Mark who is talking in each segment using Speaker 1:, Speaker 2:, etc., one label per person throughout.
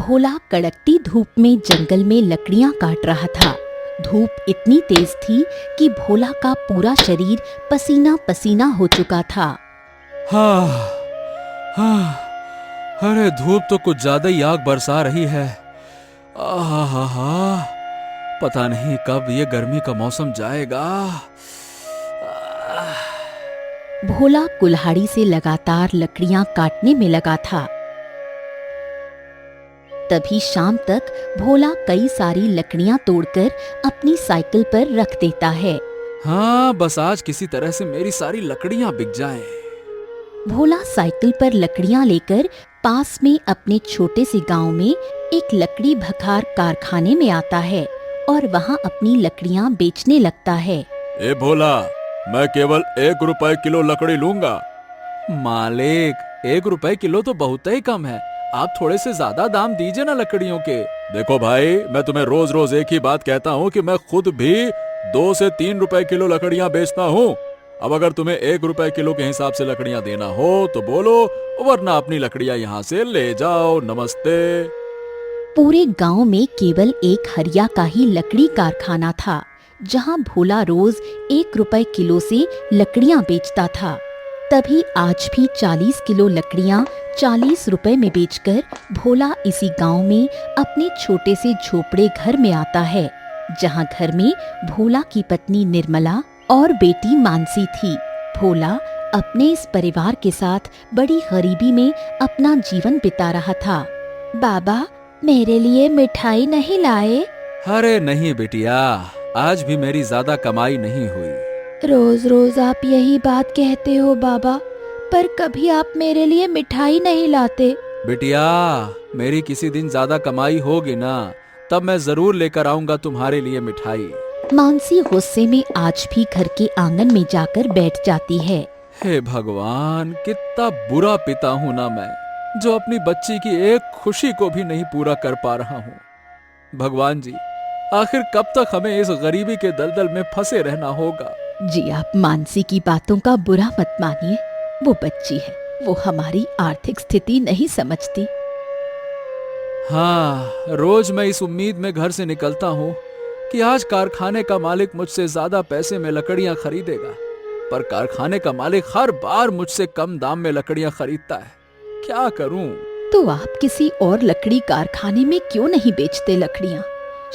Speaker 1: भोला कड़कती धूप में जंगल में लकड़ियां काट रहा था। धूप इतनी तेज थी कि भोला का पूरा शरीर पसीना पसीना हो चुका था।
Speaker 2: हाँ, हाँ, अरे धूप तो कुछ ज्यादा ही आग बरसा रही है। आहा, पता नहीं कब ये गर्मी का मौसम जाएगा।
Speaker 1: भोला कुल्हाड़ी से लगातार लकड़ियां काटने में लगा था। तभी शाम तक भोला कई सारी लकड़ियां तोड़कर अपनी साइकिल पर रख देता है।
Speaker 2: हाँ, बस आज किसी तरह से मेरी सारी लकड़ियां बिक जाएं।
Speaker 1: भोला साइकिल पर लकड़ियां लेकर पास में अपने छोटे से गांव में एक लकड़ी भखार कारखाने में आता है और वहां अपनी लकड़ियां बेचने लगता है।
Speaker 2: ए भोला, मैं केवल 1 रुपए किलो लकड़ी लूंगा। मालिक, 1 रुपए किलो तो बहुत ही कम है। आप थोड़े से ज्यादा दाम दीजिए ना लकड़ियों के। देखो भाई, मैं तुम्हें रोज रोज एक ही बात कहता हूँ कि मैं खुद भी 2 से 3 रुपए किलो लकड़ियाँ बेचता हूँ। अब अगर तुम्हें 1 रुपए किलो के हिसाब से लकड़ियाँ देना हो तो बोलो, वरना अपनी लकड़ियाँ यहाँ से ले जाओ। नमस्ते।
Speaker 1: पूरे गांव में केवल एक हरिया का ही लकड़ी कारखाना था, जहां भोला रोज 1 रुपए किलो से लकड़ियां बेचता था। तभी आज भी 40 किलो लकड़ियां 40 रुपए में बेचकर भोला इसी गांव में अपने छोटे से झोपड़े घर में आता है, जहां घर में भोला की पत्नी निर्मला और बेटी मानसी थी। भोला अपने इस परिवार के साथ बड़ी गरीबी में अपना जीवन बिता रहा था। बाबा, मेरे लिए मिठाई नहीं लाए?
Speaker 2: अरे नहीं बेटिया, आज भी मेरी ज्यादा कमाई नहीं हुई।
Speaker 1: रोज रोज आप यही बात कहते हो बाबा, पर कभी आप मेरे लिए मिठाई नहीं लाते।
Speaker 2: बेटिया, मेरी किसी दिन ज्यादा कमाई होगी ना, तब मैं जरूर लेकर आऊंगा तुम्हारे लिए मिठाई।
Speaker 1: मानसी गुस्से में आज भी घर के आंगन में जाकर बैठ जाती है।
Speaker 2: हे भगवान, कितना बुरा पिता हूँ ना मैं, जो अपनी बच्ची की एक खुशी को भी नहीं पूरा कर पा रहा हूँ। भगवान जी, आखिर कब तक हमें इस गरीबी के दलदल में फंसे रहना होगा।
Speaker 1: जी, आप मानसी की बातों का बुरा मत मानिए। वो बच्ची है, वो हमारी आर्थिक स्थिति नहीं समझती।
Speaker 2: हाँ, रोज मैं इस उम्मीद में घर से निकलता हूँ कि आज कारखाने का मालिक मुझसे ज्यादा पैसे में लकड़ियाँ खरीदेगा, पर कारखाने का मालिक हर बार मुझसे कम दाम में लकड़ियाँ खरीदता है। क्या करूँ?
Speaker 1: तो आप किसी और लकड़ी कारखाने में क्यों नहीं बेचते लकड़ियाँ?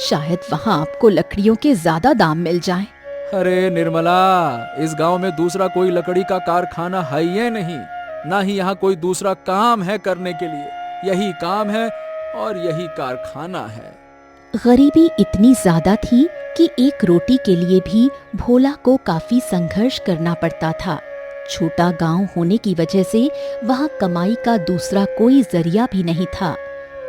Speaker 1: शायद वहाँ आपको लकड़ियों के ज्यादा दाम मिल जाएं।
Speaker 2: अरे निर्मला, इस गांव में दूसरा कोई लकड़ी का कारखाना है ही नहीं, ना ही यहाँ कोई दूसरा काम है करने के लिए। यही काम है और यही कारखाना है।
Speaker 1: गरीबी इतनी ज्यादा थी कि एक रोटी के लिए भी भोला को काफी संघर्ष करना पड़ता था। छोटा गांव होने की वजह से वहाँ कमाई का दूसरा कोई जरिया भी नहीं था।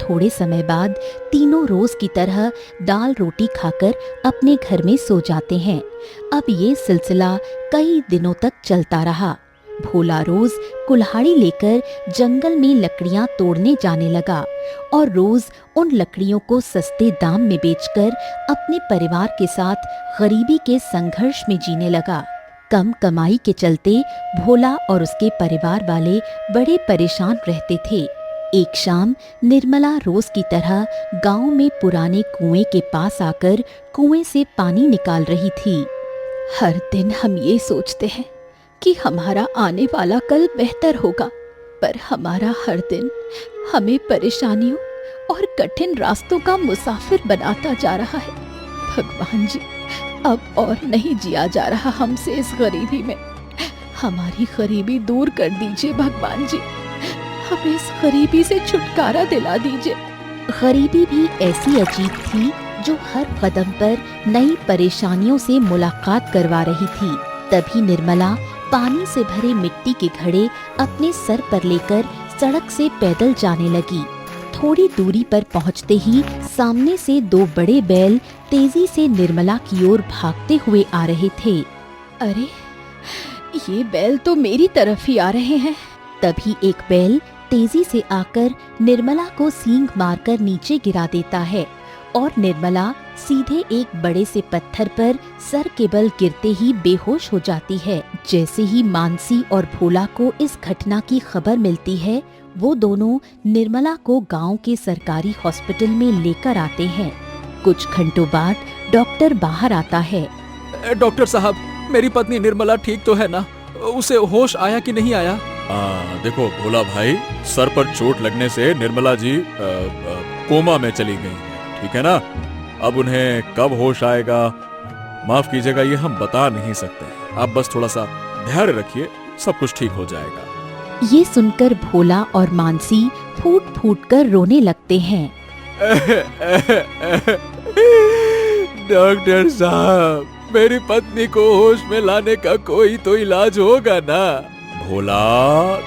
Speaker 1: थोड़े समय बाद तीनों रोज की तरह दाल रोटी खाकर अपने घर में सो जाते हैं। अब ये सिलसिला कई दिनों तक चलता रहा। भोला रोज कुल्हाड़ी लेकर जंगल में लकड़ियां तोड़ने जाने लगा और रोज उन लकड़ियों को सस्ते दाम में बेचकर अपने परिवार के साथ गरीबी के संघर्ष में जीने लगा। कम कमाई के चलते भोला और उसके परिवार वाले बड़े परेशान रहते थे। एक शाम निर्मला रोज की तरह गांव में पुराने कुएं के पास आकर कुएं से पानी निकाल रही थी। हर दिन हम ये सोचते हैं कि हमारा आने वाला कल बेहतर होगा, पर हमारा हर दिन हमें परेशानियों और कठिन रास्तों का मुसाफिर बनाता जा रहा है। भगवान जी, अब और नहीं जिया जा रहा हमसे इस गरीबी में। हमारी गरीबी दूर कर दीजिए भगवान जी, हमें इस गरीबी से छुटकारा दिला दीजिए। गरीबी भी ऐसी अजीब थी जो हर कदम पर नई परेशानियों से मुलाकात करवा रही थी। तभी निर्मला पानी से भरे मिट्टी के घड़े अपने सर पर लेकर सड़क से पैदल जाने लगी। थोड़ी दूरी पर पहुंचते ही सामने से 2 बड़े बैल तेजी से निर्मला की ओर भागते हुए आ रहे थे। अरे, ये बैल तो मेरी तरफ ही आ रहे हैं। तभी एक बैल तेजी से आकर निर्मला को सींग मारकर नीचे गिरा देता है और निर्मला सीधे एक बड़े से पत्थर पर सर के बल गिरते ही बेहोश हो जाती है। जैसे ही मानसी और भोला को इस घटना की खबर मिलती है, वो दोनों निर्मला को गांव के सरकारी हॉस्पिटल में लेकर आते हैं। कुछ घंटों बाद डॉक्टर बाहर आता है।
Speaker 2: डॉक्टर साहब, मेरी पत्नी निर्मला ठीक तो है ना? उसे होश आया कि नहीं आया? देखो भोला भाई, सर पर चोट लगने से निर्मला जी कोमा में चली गई हैं, ठीक है ना? अब उन्हें कब होश आएगा, माफ कीजिएगा, ये हम बता नहीं सकते। आप बस थोड़ा सा धैर्य रखिए, सब कुछ ठीक हो जाएगा।
Speaker 1: ये सुनकर भोला और मानसी फूट फूट कर रोने लगते हैं।
Speaker 2: डॉक्टर साहब, मेरी पत्नी को होश में लाने का कोई तो इलाज होगा ना? भोला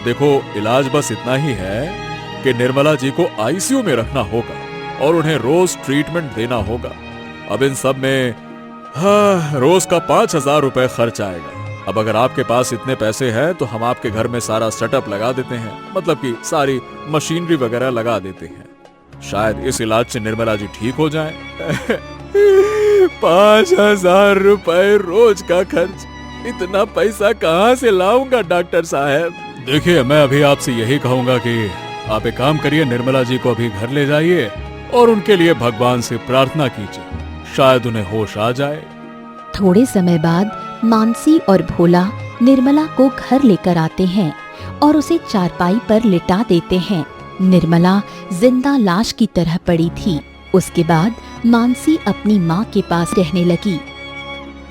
Speaker 2: देखो, इलाज बस इतना ही है कि निर्मला जी को आईसीयू में रखना होगा और उन्हें रोज ट्रीटमेंट देना होगा। अब इन सब में रोज का 5,000 रुपए खर्च आएगा। अब अगर आपके पास इतने पैसे हैं तो हम आपके घर में सारा सेटअप लगा देते हैं, मतलब कि सारी मशीनरी वगैरह लगा देते हैं। शायद इस इलाज से निर्मला जी ठीक हो जाएं। 5,000 रुपए रोज का खर्च, इतना पैसा कहाँ से लाऊंगा डॉक्टर साहब? देखिए, मैं अभी आपसे यही कहूंगा कि आप एक काम करिए, निर्मला जी को अभी घर ले जाइए और उनके लिए भगवान से प्रार्थना कीजिए, शायद उन्हें होश आ जाए।
Speaker 1: थोड़े समय बाद मानसी और भोला निर्मला को घर लेकर आते हैं और उसे चारपाई पर लिटा देते हैं। निर्मला जिंदा लाश की तरह पड़ी थी। उसके बाद मानसी अपनी माँ के पास रहने लगी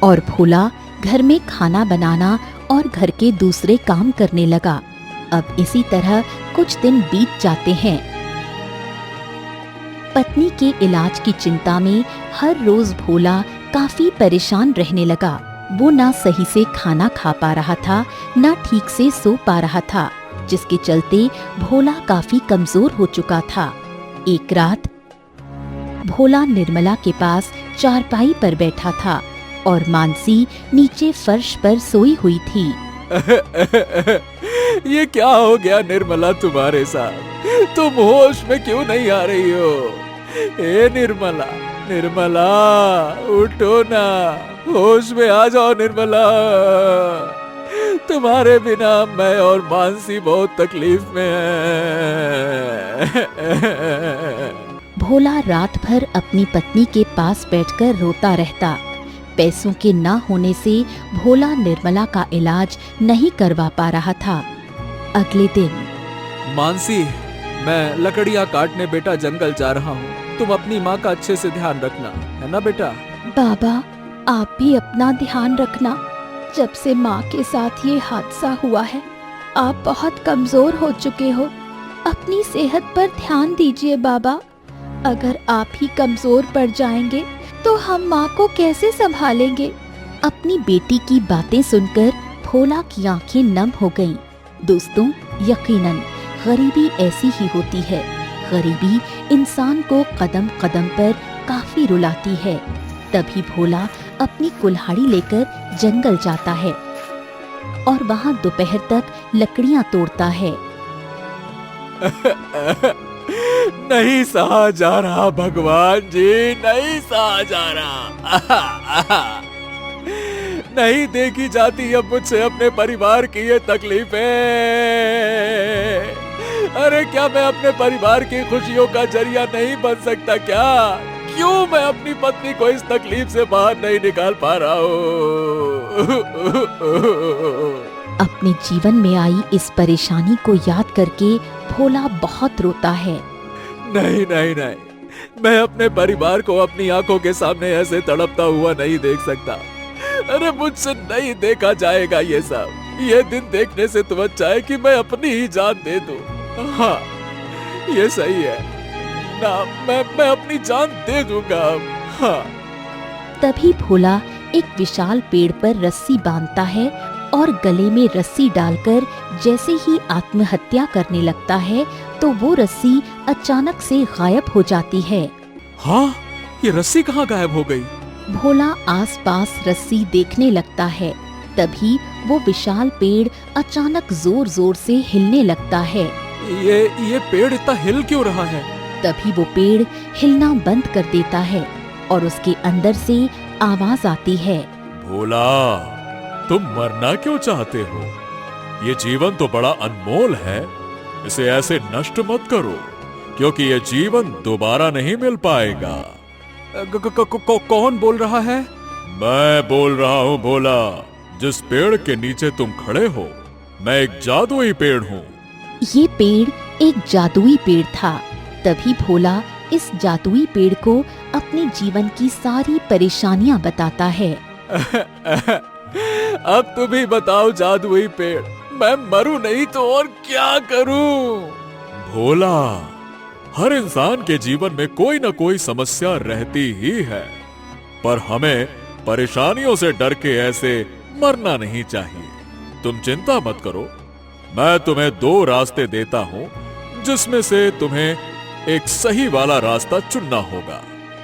Speaker 1: और भोला घर में खाना बनाना और घर के दूसरे काम करने लगा। अब इसी तरह कुछ दिन बीत जाते हैं। पत्नी के इलाज की चिंता में हर रोज भोला काफी परेशान रहने लगा। वो ना सही से खाना खा पा रहा था, ना ठीक से सो पा रहा था, जिसके चलते भोला काफी कमजोर हो चुका था। एक रात भोला निर्मला के पास चारपाई पर बैठा था और मानसी नीचे फर्श पर सोई हुई थी।
Speaker 2: ये क्या हो गया निर्मला तुम्हारे साथ? तुम होश में क्यों नहीं आ रही हो? ए निर्मला, निर्मला उठो ना, होश में आ जाओ निर्मला। तुम्हारे बिना मैं और मानसी बहुत तकलीफ में हैं।
Speaker 1: भोला रात भर अपनी पत्नी के पास बैठकर रोता रहता। पैसों के न होने से भोला निर्मला का इलाज नहीं करवा पा रहा था। अगले दिन,
Speaker 2: मानसी, मैं लकड़ियाँ काटने बेटा जंगल जा रहा हूँ, तुम अपनी माँ का अच्छे से ध्यान रखना, है ना बेटा?
Speaker 1: बाबा, आप भी अपना ध्यान रखना। जब से माँ के साथ ये हादसा हुआ है, आप बहुत कमजोर हो चुके हो। अपनी सेहत पर ध्यान दीजिए बाबा। अगर आप ही कमजोर पड़ जाएंगे तो हम माँ को कैसे संभालेंगे? अपनी बेटी की बातें सुनकर भोला की आंखें नम हो गईं। दोस्तों, यकीनन गरीबी ऐसी ही होती है। गरीबी इंसान को कदम कदम पर काफी रुलाती है। तभी भोला अपनी कुल्हाड़ी लेकर जंगल जाता है और वहाँ दोपहर तक लकड़ियाँ तोड़ता है।
Speaker 2: नहीं सहा जा रहा भगवान जी, नहीं सहा जा रहा। नहीं देखी जाती अब मुझसे अपने परिवार की ये तकलीफें। अरे क्या मैं अपने परिवार की खुशियों का जरिया नहीं बन सकता क्या? क्यों मैं अपनी पत्नी को इस तकलीफ से बाहर नहीं निकाल पा रहा हूँ?
Speaker 1: अपने जीवन में आई इस परेशानी को याद करके भोला बहुत रोता है।
Speaker 2: नहीं नहीं नहीं, मैं अपने परिवार को अपनी आंखों के सामने ऐसे तड़पता हुआ नहीं देख सकता। अरे मुझसे नहीं देखा जाएगा ये सब। ये दिन देखने से तो अच्छा है कि मैं अपनी ही जान दे दूं। हाँ, ये सही है ना, मैं अपनी जान दे दूंगा। हाँ।
Speaker 1: तभी भोला एक विशाल पेड़ पर रस्सी बांधता है और गले में रस्सी डालकर जैसे ही आत्महत्या करने लगता है तो वो रस्सी अचानक से गायब हो जाती है।
Speaker 2: हाँ, ये रस्सी कहाँ गायब हो गई?
Speaker 1: भोला आसपास रस्सी देखने लगता है। तभी वो विशाल पेड़ अचानक जोर जोर से हिलने लगता है।
Speaker 2: ये पेड़ इतना हिल क्यों रहा है?
Speaker 1: तभी वो पेड़ हिलना बंद कर देता है और उसके अंदर से आवाज आती है,
Speaker 2: भोला, तुम मरना क्यों चाहते हो? ये जीवन तो बड़ा अनमोल है, इसे ऐसे नष्ट मत करो, क्योंकि ये जीवन दोबारा नहीं मिल पाएगा। कौन बोल रहा है? मैं बोल रहा हूँ भोला। जिस पेड़ के नीचे तुम खड़े हो, मैं एक जादुई पेड़ हूँ।
Speaker 1: ये पेड़ एक जादुई पेड़ था। तभी भोला इस जादुई पेड़ को अपने जीवन की सारी परेशानियां बताता है।
Speaker 2: अब तुम ही बताओ जादुई पेड़, मैं मरूं नहीं तो और क्या करूं? भोला, हर इंसान के जीवन में कोई न कोई समस्या रहती ही है, पर हमें परेशानियों से डर के ऐसे मरना नहीं चाहिए। तुम चिंता मत करो, मैं तुम्हें 2 रास्ते देता हूँ, जिसमें से तुम्हें एक सही वाला रास्ता चुनना होगा।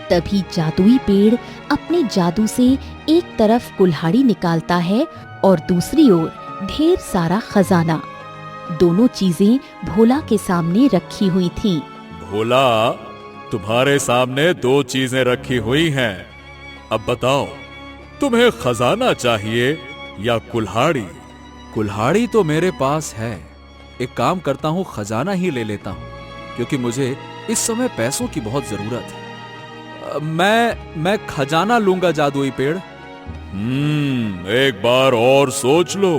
Speaker 1: तभी जादुई पेड़ अपने जादू से एक तरफ कुल्हाड़ी निकालता है और दूसरी ओर ढेर सारा खजाना। दोनों चीजें भोला के सामने रखी हुई थीं।
Speaker 2: भोला, तुम्हारे सामने 2 चीजें रखी हुई हैं। अब बताओ, तुम्हें खजाना चाहिए या कुल्हाड़ी? कुल्हाड़ी तो मेरे पास है। एक काम करता हूँ, खजाना ही ले लेता हूँ, क्योंकि मुझे इस समय पैसों की बहुत जरूरत है। मैं खजाना लूंगा जादुई पेड़। एक बार और सोच लो।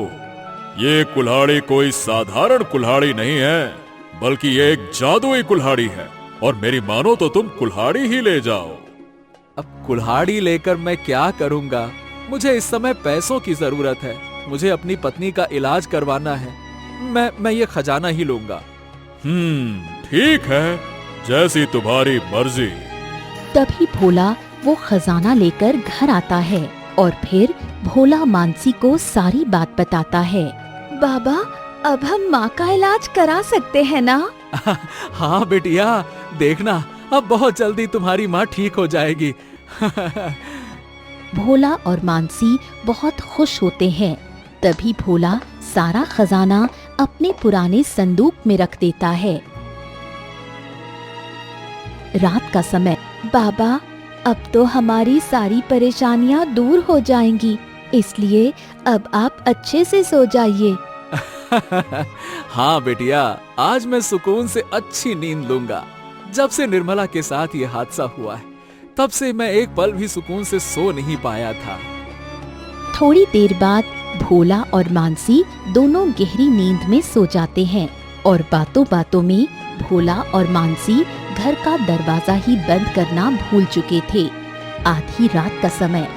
Speaker 2: ये कुल्हाड़ी कोई साधारण कुल्हाड़ी नहीं है, बल्कि ये एक जादुई कुल्हाड़ी है, और मेरी मानो तो तुम कुल्हाड़ी ही ले जाओ। अब कुल्हाड़ी लेकर मैं क्या करूंगा? मुझे इस समय पैसों की जरूरत है, मुझे अपनी पत्नी का इलाज करवाना है। मैं ये खजाना ही लूंगा। ठीक है, जैसी तुम्हारी मर्जी।
Speaker 1: तभी भोला वो खजाना लेकर घर आता है और फिर भोला मानसी को सारी बात बताता है। बाबा, अब हम माँ का इलाज करा सकते हैं ना?
Speaker 2: हाँ बेटिया, देखना अब बहुत जल्दी तुम्हारी माँ ठीक हो जाएगी।
Speaker 1: भोला और मानसी बहुत खुश होते हैं। तभी भोला सारा खजाना अपने पुराने संदूक में रख देता है। रात का समय। बाबा, अब तो हमारी सारी परेशानियां दूर हो जाएंगी, इसलिए अब आप अच्छे से सो जाइए।
Speaker 2: हाँ बेटिया, आज मैं सुकून से अच्छी नींद लूंगा। जब से निर्मला के साथ ये हादसा हुआ है, तब से मैं एक पल भी सुकून से सो नहीं पाया था।
Speaker 1: थोड़ी देर बाद भोला और मानसी दोनों गहरी नींद में सो जाते हैं और बातों बातों में भोला और मानसी घर का दरवाजा ही बंद करना भूल चुके थे। आधी रात का समय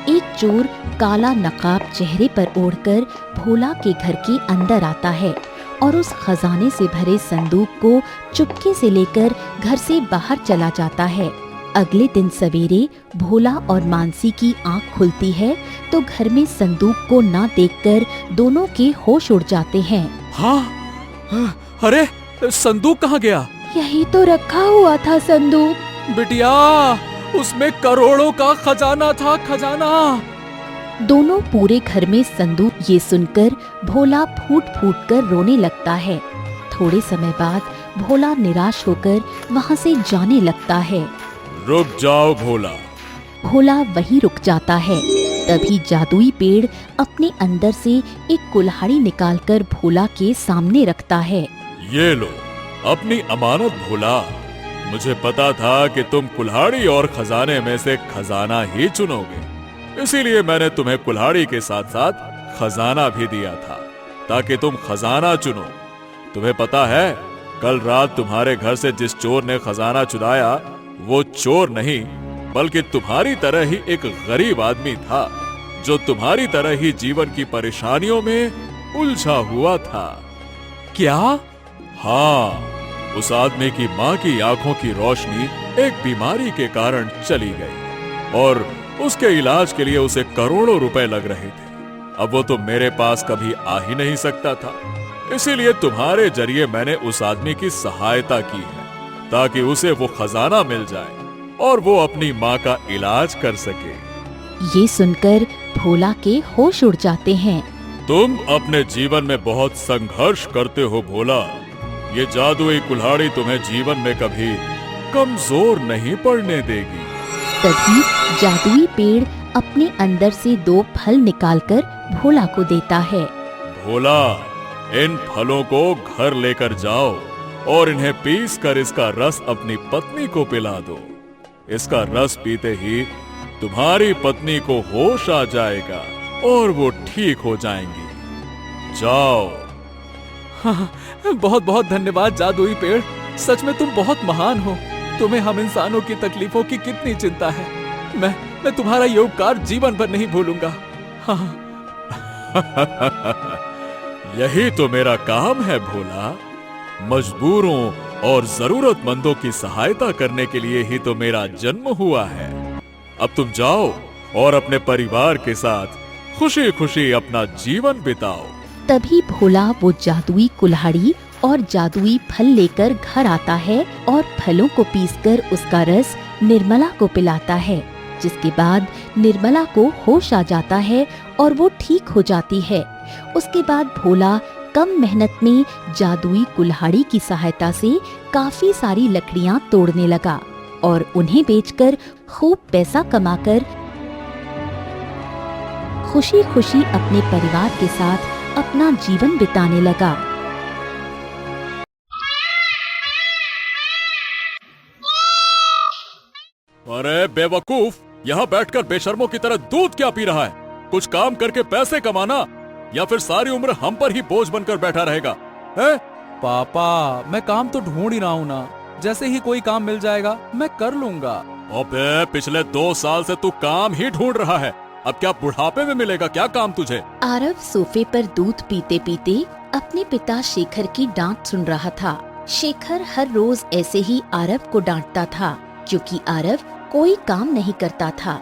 Speaker 1: एक चोर काला नकाब चेहरे पर ओढ़कर भोला के घर के अंदर आता है और उस खजाने से भरे संदूक को चुपके से लेकर घर से बाहर चला जाता है। अगले दिन सवेरे भोला और मानसी की आंख खुलती है तो घर में संदूक को ना देखकर दोनों के होश उड़ जाते हैं।
Speaker 2: हाँ, अरे संदूक कहाँ गया?
Speaker 1: यही तो रखा हुआ था संदूक।
Speaker 2: बिटिया, उसमें करोड़ों का खजाना था, खजाना।
Speaker 1: दोनों पूरे घर में संदूक ये सुनकर भोला फूट फूट कर रोने लगता है। थोड़े समय बाद भोला निराश होकर वहाँ से जाने लगता है।
Speaker 2: रुक जाओ भोला।
Speaker 1: भोला वहीं रुक जाता है। तभी जादुई पेड़ अपने अंदर से एक कुल्हाड़ी निकालकर भोला के सामने रखता है।
Speaker 2: ये लो अपनी अमानत भोला। मुझे पता था कि तुम कुल्हाड़ी और खजाने में से खजाना ही चुनोगे, इसीलिए मैंने तुम्हें कुल्हाड़ी के साथ साथ खजाना भी दिया था, ताकि तुम खजाना चुनो। तुम्हें पता है, कल रात तुम्हारे घर से जिस चोर ने खजाना चुराया, वो चोर नहीं बल्कि तुम्हारी तरह ही एक गरीब आदमी था, जो तुम्हारी तरह ही जीवन की परेशानियों में उलझा हुआ था। क्या? हाँ, उस आदमी की माँ की आंखों की रोशनी एक बीमारी के कारण चली गई और उसके इलाज के लिए उसे करोड़ों रुपए लग रहे थे। अब वो तो मेरे पास कभी आ ही नहीं सकता था, इसीलिए तुम्हारे जरिए मैंने उस आदमी की सहायता की है, ताकि उसे वो खजाना मिल जाए और वो अपनी माँ का इलाज कर सके।
Speaker 1: ये सुनकर भोला के होश उड़ जाते हैं।
Speaker 2: तुम अपने जीवन में बहुत संघर्ष करते हो भोला। ये जादुई कुल्हाड़ी तुम्हें जीवन में कभी कमजोर नहीं पड़ने देगी।
Speaker 1: तभी जादुई पेड़ अपने अंदर से 2 फल निकालकर भोला को देता है।
Speaker 2: भोला, इन फलों को घर लेकर जाओ और इन्हें पीस कर इसका रस अपनी पत्नी को पिला दो। इसका रस पीते ही तुम्हारी पत्नी को होश आ जाएगा और वो ठीक हो जाएंगी। जाओ। हाँ, बहुत बहुत धन्यवाद जादुई पेड़, सच में तुम बहुत महान हो। तुम्हें हम इंसानों की तकलीफों की कितनी चिंता है। मैं तुम्हारा ये उपकार जीवन भर नहीं भूलूंगा। हाँ। यही तो मेरा काम है भोला। मजबूरों और जरूरतमंदों की सहायता करने के लिए ही तो मेरा जन्म हुआ है। अब तुम जाओ और अपने परिवार के साथ खुशी खुशी अपना जीवन बिताओ।
Speaker 1: तभी भोला वो जादुई कुल्हाड़ी और जादुई फल लेकर घर आता है और फलों को पीसकर उसका रस निर्मला को पिलाता है, जिसके बाद निर्मला को होश आ जाता है और वो ठीक हो जाती है। उसके बाद भोला कम मेहनत में जादुई कुल्हाड़ी की सहायता से काफी सारी लकड़ियां तोड़ने लगा और उन्हें बेचकर खूब पैसा कमाकर खुशी खुशी अपने परिवार के साथ अपना जीवन बिताने लगा।
Speaker 2: अरे बेवकूफ, यहाँ बैठकर बेशर्मों की तरह दूध क्या पी रहा है? कुछ काम करके पैसे कमाना, या फिर सारी उम्र हम पर ही बोझ बनकर बैठा रहेगा है? पापा, मैं काम तो ढूंढ ही रहा हूँ ना। जैसे ही कोई काम मिल जाएगा मैं कर लूंगा। अबे, पिछले 2 साल से तू काम ही ढूंढ रहा है। अब क्या बुढ़ापे में मिलेगा क्या काम तुझे?
Speaker 1: आरव सोफे पर दूध पीते पीते अपने पिता शेखर की डांट सुन रहा था। शेखर हर रोज ऐसे ही आरव को डांटता था, क्योंकि आरव कोई काम नहीं करता था।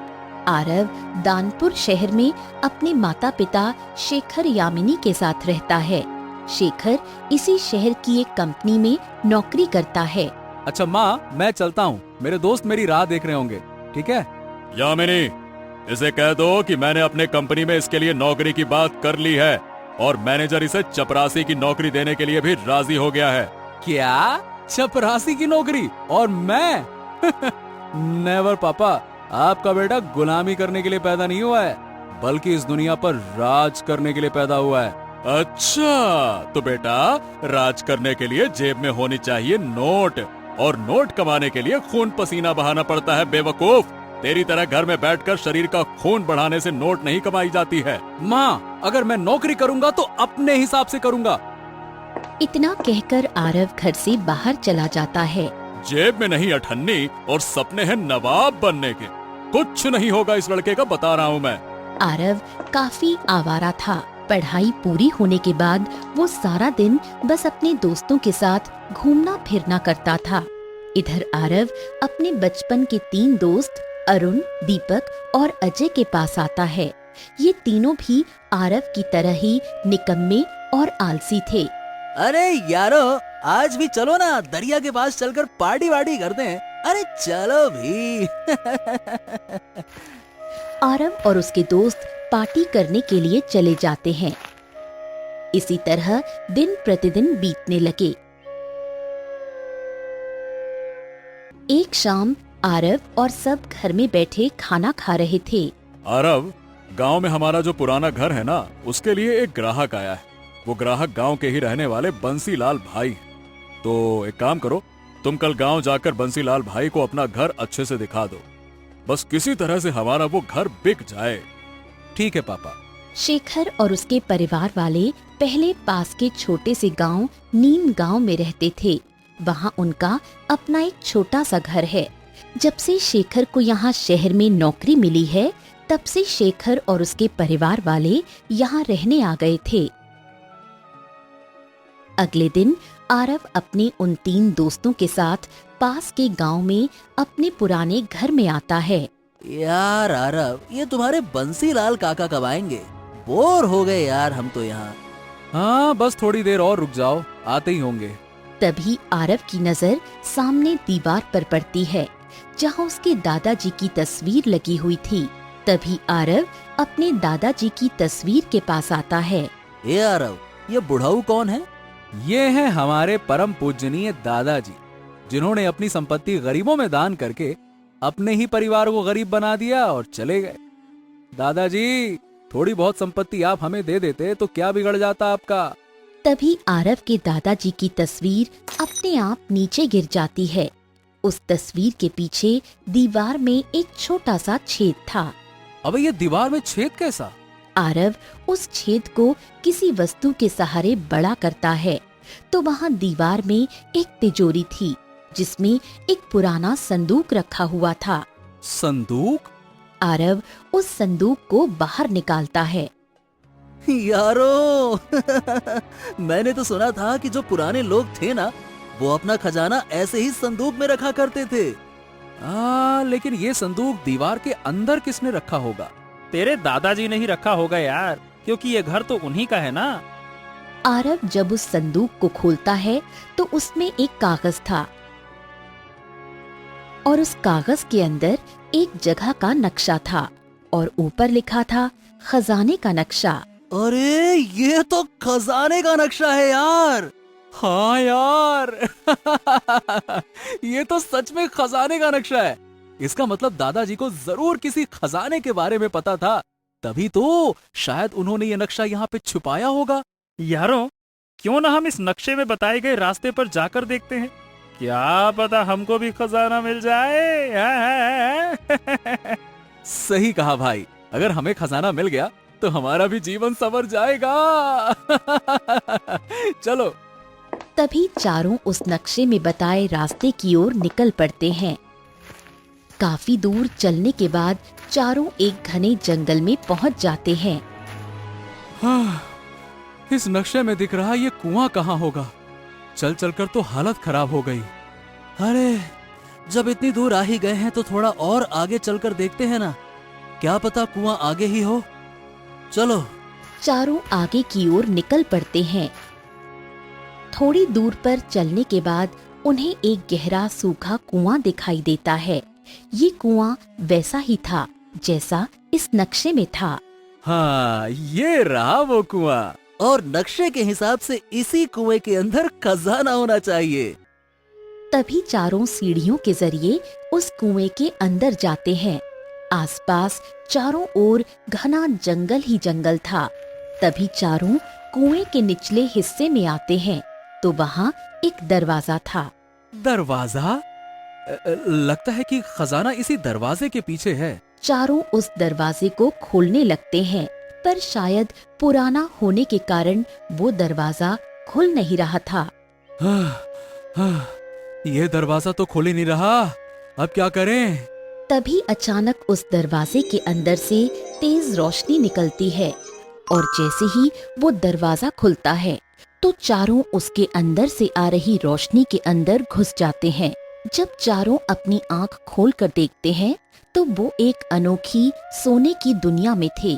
Speaker 1: आरव दानपुर शहर में अपने माता पिता शेखर यामिनी के साथ रहता है। शेखर इसी शहर की एक कंपनी में नौकरी करता है।
Speaker 2: अच्छा माँ, मैं चलता हूँ, मेरे दोस्त मेरी राह देख रहे होंगे, ठीक है? यामिनी, इसे कह दो कि मैंने अपने कंपनी में इसके लिए नौकरी की बात कर ली है और मैनेजर इसे चपरासी की नौकरी देने के लिए भी राजी हो गया है। क्या? चपरासी की नौकरी? और मैं? नेवर पापा, आपका बेटा गुलामी करने के लिए पैदा नहीं हुआ है, बल्कि इस दुनिया पर राज करने के लिए पैदा हुआ है। अच्छा, तो बेटा राज करने के लिए जेब में होनी चाहिए नोट, और नोट कमाने के लिए खून पसीना बहाना पड़ता है बेवकूफ। तेरी तरह घर में बैठकर शरीर का खून बढ़ाने से नोट नहीं कमाई जाती है। माँ, अगर मैं नौकरी करूँगा तो अपने हिसाब से करूँगा।
Speaker 1: इतना कहकर आरव घर से बाहर चला जाता है।
Speaker 2: जेब में नहीं अठन्नी और सपने हैं नवाब बनने के। कुछ नहीं होगा इस लड़के का, बता रहा हूँ मैं।
Speaker 1: आरव काफी आवारा था। पढ़ाई पूरी होने के बाद वो सारा दिन बस अपने दोस्तों के साथ घूमना फिरना करता था। इधर आरव अपने बचपन के 3 दोस्त अरुण, दीपक और अजय के पास आता है। ये तीनों भी आरव की तरह ही निकम्मे और आलसी थे।
Speaker 3: अरे यारो, आज भी चलो ना, दरिया के पास चलकर पार्टी वार्टी करते हैं। अरे चलो भी।
Speaker 1: आरव और उसके दोस्त पार्टी करने के लिए चले जाते हैं। इसी तरह दिन प्रतिदिन बीतने लगे। एक शाम आरव और सब घर में बैठे खाना खा रहे थे।
Speaker 2: आरव, गांव में हमारा जो पुराना घर है ना, उसके लिए एक ग्राहक आया है। वो ग्राहक गांव के ही रहने वाले बंसीलाल भाई हैं। तो एक काम करो, तुम कल गांव जाकर बंसीलाल भाई को अपना घर अच्छे से दिखा दो। बस किसी तरह से हमारा वो घर बिक जाए। ठीक है पापा।
Speaker 1: शेखर और उसके परिवार वाले पहले पास के छोटे से गांव नीम गांव में रहते थे। वहां उनका अपना एक छोटा सा घर है। जब से शेखर को यहाँ शहर में नौकरी मिली है, तब से शेखर और उसके परिवार वाले यहाँ रहने आ गए थे। अगले दिन आरव अपने उन 3 दोस्तों के साथ पास के गांव में अपने पुराने घर में आता है।
Speaker 3: यार आरव, ये तुम्हारे बंसीलाल काका कब आएंगे? बोर हो गए यार हम तो यहाँ।
Speaker 2: हाँ, बस थोड़ी देर और रुक जाओ, आते ही होंगे।
Speaker 1: तभी आरव की नजर सामने दीवार पर पड़ती है, जहाँ उसके दादाजी की तस्वीर लगी हुई थी। तभी आरव अपने दादाजी की तस्वीर के पास आता है।
Speaker 3: ये आरव, ये बुढ़ाऊ कौन है?
Speaker 2: ये हैं हमारे परम पूजनीय दादाजी। जिन्होंने अपनी संपत्ति गरीबों में दान करके अपने ही परिवार को गरीब बना दिया और चले गए। दादाजी, थोड़ी बहुत संपत्ति आप हमें दे देते तो क्या बिगड़ जाता आपका।
Speaker 1: तभी आरव के दादाजी की तस्वीर अपने आप नीचे गिर जाती है। उस तस्वीर के पीछे दीवार में एक छोटा सा छेद था।
Speaker 2: अबे ये दीवार में छेद कैसा?
Speaker 1: आरव उस छेद को किसी वस्तु के सहारे बड़ा करता है तो वहाँ दीवार में एक तिजोरी थी जिसमें एक पुराना संदूक रखा हुआ था।
Speaker 2: संदूक?
Speaker 1: आरव उस संदूक को बाहर निकालता है।
Speaker 3: यारो मैंने तो सुना था कि जो पुराने लोग थे ना, वो अपना खजाना ऐसे ही संदूक में रखा करते थे।
Speaker 2: लेकिन ये संदूक दीवार के अंदर किसने रखा होगा?
Speaker 4: तेरे दादाजी ने ही रखा होगा यार, क्योंकि ये घर तो उन्हीं का है ना।
Speaker 1: आरव जब उस संदूक को खोलता है तो उसमें एक कागज था और उस कागज के अंदर एक जगह का नक्शा था और ऊपर लिखा था खजाने का नक्शा।
Speaker 3: अरे ये तो खजाने का नक्शा है यार।
Speaker 2: हाँ यार ये तो सच में खजाने का नक्शा है। इसका मतलब दादाजी को जरूर किसी खजाने के बारे में पता था, तभी तो शायद उन्होंने ये नक्शा यहाँ पे छुपाया होगा।
Speaker 4: यारों, क्यों ना हम इस नक्शे में बताए गए रास्ते पर जाकर देखते हैं, क्या पता हमको भी खजाना मिल जाए।
Speaker 2: सही कहा भाई, अगर हमें खजाना मिल गया तो हमारा भी जीवन संवर जाएगा। चलो।
Speaker 1: तभी चारों उस नक्शे में बताए रास्ते की ओर निकल पड़ते हैं। काफी दूर चलने के बाद चारों एक घने जंगल में पहुंच जाते हैं।
Speaker 2: इस नक्शे में दिख रहा ये कुआं कहाँ होगा? चल चलकर तो हालत खराब हो गई।
Speaker 3: अरे जब इतनी दूर आ ही गए हैं तो थोड़ा और आगे चलकर देखते हैं ना, क्या पता कुआं आगे ही हो। चलो।
Speaker 1: चारों आगे की ओर निकल पड़ते हैं। थोड़ी दूर पर चलने के बाद उन्हें एक गहरा सूखा कुआं दिखाई देता है। ये कुआं वैसा ही था जैसा इस नक्शे में था।
Speaker 2: हाँ, ये रहा वो कुआं।
Speaker 3: और नक्शे के हिसाब से इसी कुएं के अंदर खजाना होना चाहिए।
Speaker 1: तभी चारों सीढ़ियों के जरिए उस कुएं के अंदर जाते हैं। आसपास चारों ओर घना जंगल ही जंगल था। तभी चारों कुएं के निचले हिस्से में आते हैं तो वहाँ एक दरवाजा था।
Speaker 2: दरवाजा? लगता है कि खजाना इसी दरवाजे के पीछे है।
Speaker 1: चारों उस दरवाजे को खोलने लगते हैं पर शायद पुराना होने के कारण वो दरवाजा खुल नहीं रहा था।
Speaker 2: ये दरवाजा तो खुल ही नहीं रहा, अब क्या करें?
Speaker 1: तभी अचानक उस दरवाजे के अंदर से तेज रोशनी निकलती है और जैसे ही वो दरवाजा खुलता है तो चारों उसके अंदर से आ रही रोशनी के अंदर घुस जाते हैं। जब चारों अपनी आंख खोलकर देखते हैं तो वो एक अनोखी सोने की दुनिया में थे,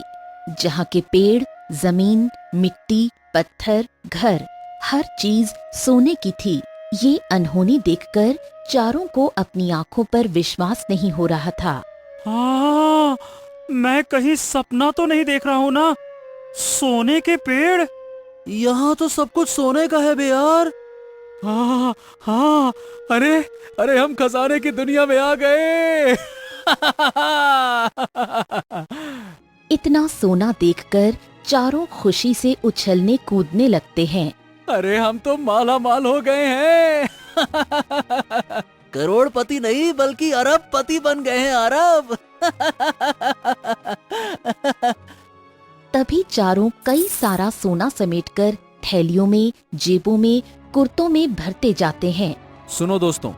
Speaker 1: जहाँ के पेड़, जमीन, मिट्टी, पत्थर, घर, हर चीज सोने की थी। ये अनहोनी देखकर चारों को अपनी आंखों पर विश्वास नहीं हो रहा था।
Speaker 4: मैं कहीं सपना तो नहीं देख रहा हूँ ना? सोने के पेड़?
Speaker 3: यहाँ तो सब कुछ सोने का है बे यार।
Speaker 2: हाँ हाँ, अरे अरे हम खजाने की दुनिया में आ गए।
Speaker 1: इतना सोना देखकर चारों खुशी से उछलने कूदने लगते हैं।
Speaker 2: अरे हम तो माला माल हो गए हैं।
Speaker 3: करोड़पति नहीं बल्कि अरबपति बन गए हैं, अरब।
Speaker 1: तभी चारों कई सारा सोना समेटकर थैलियों में, जेबों में, कुर्तों में भरते जाते हैं।
Speaker 2: सुनो दोस्तों,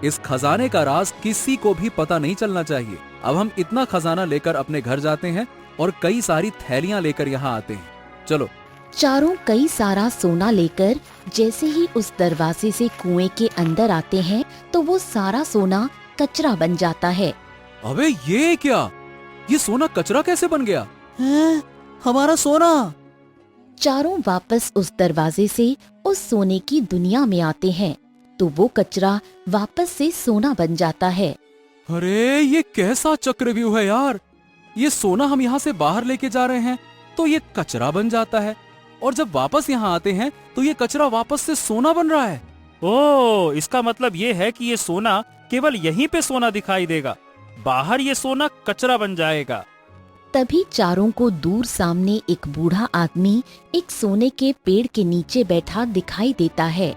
Speaker 2: इस खजाने का राज किसी को भी पता नहीं चलना चाहिए। अब हम इतना खजाना लेकर अपने घर जाते हैं और कई सारी थैलियां लेकर यहाँ आते हैं। चलो।
Speaker 1: चारों कई सारा सोना लेकर जैसे ही उस दरवाजे से कुएं के अंदर आते हैं तो वो सारा सोना कचरा बन जाता है।
Speaker 2: अबे ये क्या? ये सोना कचरा कैसे बन गया?
Speaker 3: हैं? हमारा सोना?
Speaker 1: चारों वापस उस दरवाजे से उस सोने की दुनिया में आते हैं तो वो कचरा वापस से सोना बन जाता है।
Speaker 2: अरे ये कैसा चक्रव्यूह है यार? ये सोना हम यहाँ से बाहर लेके जा रहे हैं तो ये कचरा बन जाता है, और जब वापस यहाँ आते हैं तो ये कचरा वापस से सोना बन रहा है।
Speaker 4: ओह, इसका मतलब ये है कि ये सोना केवल यहीं पे सोना दिखाई देगा, बाहर ये सोना कचरा बन जाएगा।
Speaker 1: तभी चारों को दूर सामने एक बूढ़ा आदमी एक सोने के पेड़ के नीचे बैठा दिखाई देता है।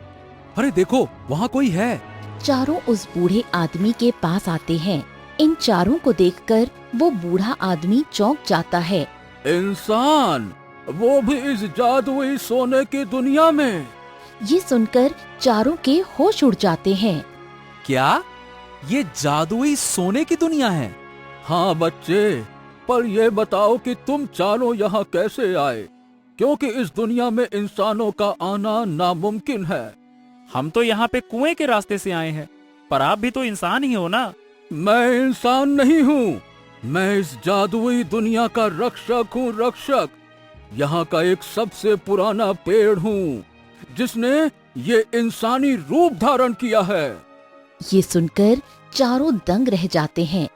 Speaker 3: अरे देखो, वहाँ कोई है।
Speaker 1: चारों उस बूढ़े आदमी के पास आते हैं। इन चारों को देखकर वो बूढ़ा आदमी चौंक जाता है।
Speaker 2: इंसान, वो भी इस जादुई सोने की दुनिया में।
Speaker 1: ये सुनकर चारों के होश उड़ जाते हैं।
Speaker 3: क्या ये जादुई सोने की दुनिया है?
Speaker 2: हाँ बच्चे, पर ये बताओ कि तुम चारों यहाँ कैसे आए, क्योंकि इस दुनिया में इंसानों का आना नामुमकिन है।
Speaker 4: हम तो यहाँ पे कुएं के रास्ते से आए हैं, पर आप भी तो इंसान ही हो ना।
Speaker 2: मैं इंसान नहीं हूँ, मैं इस जादुई दुनिया का रक्षक हूँ, रक्षक। यहाँ का एक सबसे पुराना पेड़ हूँ, जिसने ये इंसानी रूप धारण किया है।
Speaker 1: ये सुनकर चारों दंग रह जाते हैं।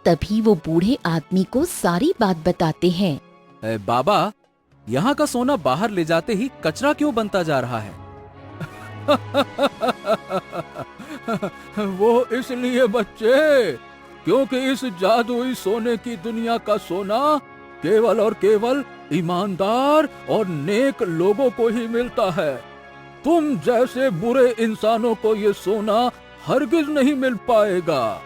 Speaker 1: तभी वो बूढ़े आदमी को सारी बात बताते हैं।
Speaker 3: बाबा, यहाँ का सोना बाहर ले जाते ही कचरा क्यों बनता जा रहा है?
Speaker 2: वो इसलिए बच्चे, क्योंकि इस जादुई सोने की दुनिया का सोना केवल और केवल ईमानदार और नेक लोगों को ही मिलता है। तुम जैसे बुरे इंसानों को ये सोना हरगिज नहीं मिल पाएगा।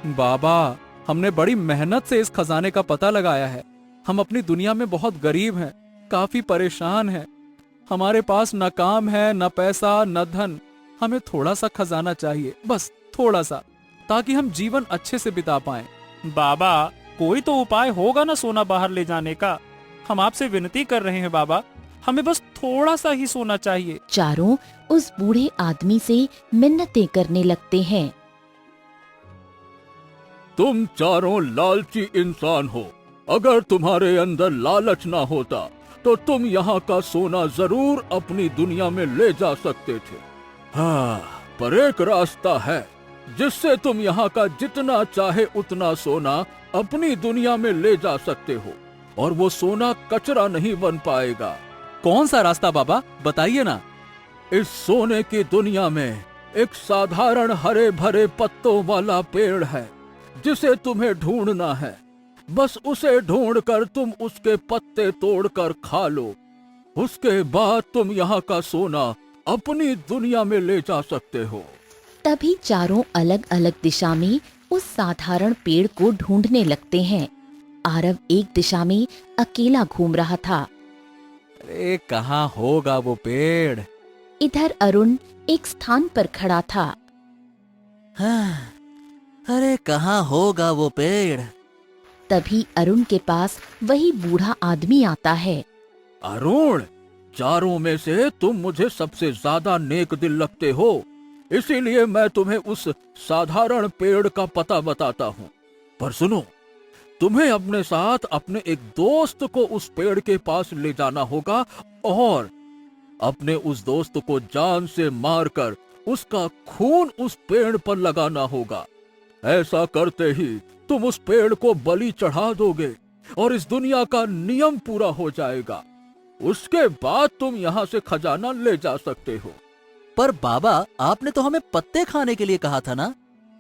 Speaker 3: बाबा, हमने बड़ी मेहनत से इस खजाने का पता लगाया है। हम अपनी दुनिया में बहुत गरीब हैं, काफी परेशान हैं। हमारे पास न काम है, न पैसा, न धन। हमें थोड़ा सा खजाना चाहिए, बस थोड़ा सा, ताकि हम जीवन अच्छे से बिता पाएं।
Speaker 4: बाबा, कोई तो उपाय होगा ना सोना बाहर ले जाने का। हम आपसे विनती कर रहे हैं बाबा, हमें बस थोड़ा सा ही सोना चाहिए।
Speaker 1: चारों उस बूढ़े आदमी से मिन्नतें करने लगते हैं।
Speaker 2: तुम चारों लालची इंसान हो। अगर तुम्हारे अंदर लालच ना होता तो तुम यहाँ का सोना जरूर अपनी दुनिया में ले जा सकते थे। हाँ, पर एक रास्ता है जिससे तुम यहाँ का जितना चाहे उतना सोना अपनी दुनिया में ले जा सकते हो, और वो सोना कचरा नहीं बन पाएगा।
Speaker 3: कौन सा रास्ता बाबा, बताइए ना।
Speaker 2: इस सोने की दुनिया में एक साधारण हरे भरे पत्तों वाला पेड़ है, जिसे तुम्हें ढूंढना है। बस उसे ढूंढकर तुम उसके पत्ते तोड़कर खा लो। उसके बाद तुम यहाँ का सोना अपनी दुनिया में ले जा सकते हो।
Speaker 1: तभी चारों अलग अलग दिशा में उस साधारण पेड़ को ढूंढने लगते हैं। आरव एक दिशा में अकेला घूम रहा था।
Speaker 3: अरे कहाँ होगा वो पेड़?
Speaker 1: इधर अरुण एक स्थान पर खड़ा था।
Speaker 3: हाँ, अरे कहाँ होगा वो पेड़?
Speaker 1: तभी अरुण के पास वही बूढ़ा आदमी आता है।
Speaker 2: अरुण, चारों में से तुम मुझे सबसे ज्यादा नेक दिल लगते हो, इसीलिए मैं तुम्हें उस साधारण पेड़ का पता बताता हूँ। पर सुनो, तुम्हें अपने साथ अपने एक दोस्त को उस पेड़ के पास ले जाना होगा और अपने उस दोस्त को जान से मारकर उसका खून उस पेड़ पर लगाना होगा। ऐसा करते ही तुम उस पेड़ को बलि चढ़ा दोगे और इस दुनिया का नियम पूरा हो जाएगा। उसके बाद तुम यहाँ से खजाना ले जा सकते हो।
Speaker 3: पर बाबा, आपने तो हमें पत्ते खाने के लिए कहा था ना?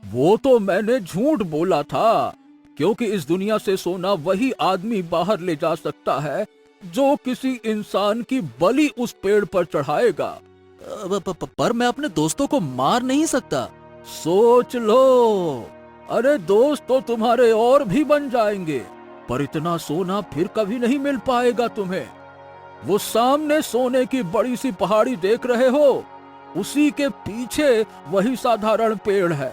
Speaker 2: वो तो मैंने झूठ बोला था, क्योंकि इस दुनिया से सोना वही आदमी बाहर ले जा सकता है जो किसी इंसान की बलि उस पेड़ पर चढ़ाएगा।
Speaker 3: पर मैं अपने दोस्तों को मार नहीं सकता।
Speaker 2: सोच लो, अरे दोस्त तो तुम्हारे और भी बन जाएंगे, पर इतना सोना फिर कभी नहीं मिल पाएगा तुम्हें। वो सामने सोने की बड़ी सी पहाड़ी देख रहे हो, उसी के पीछे वही साधारण पेड़ है।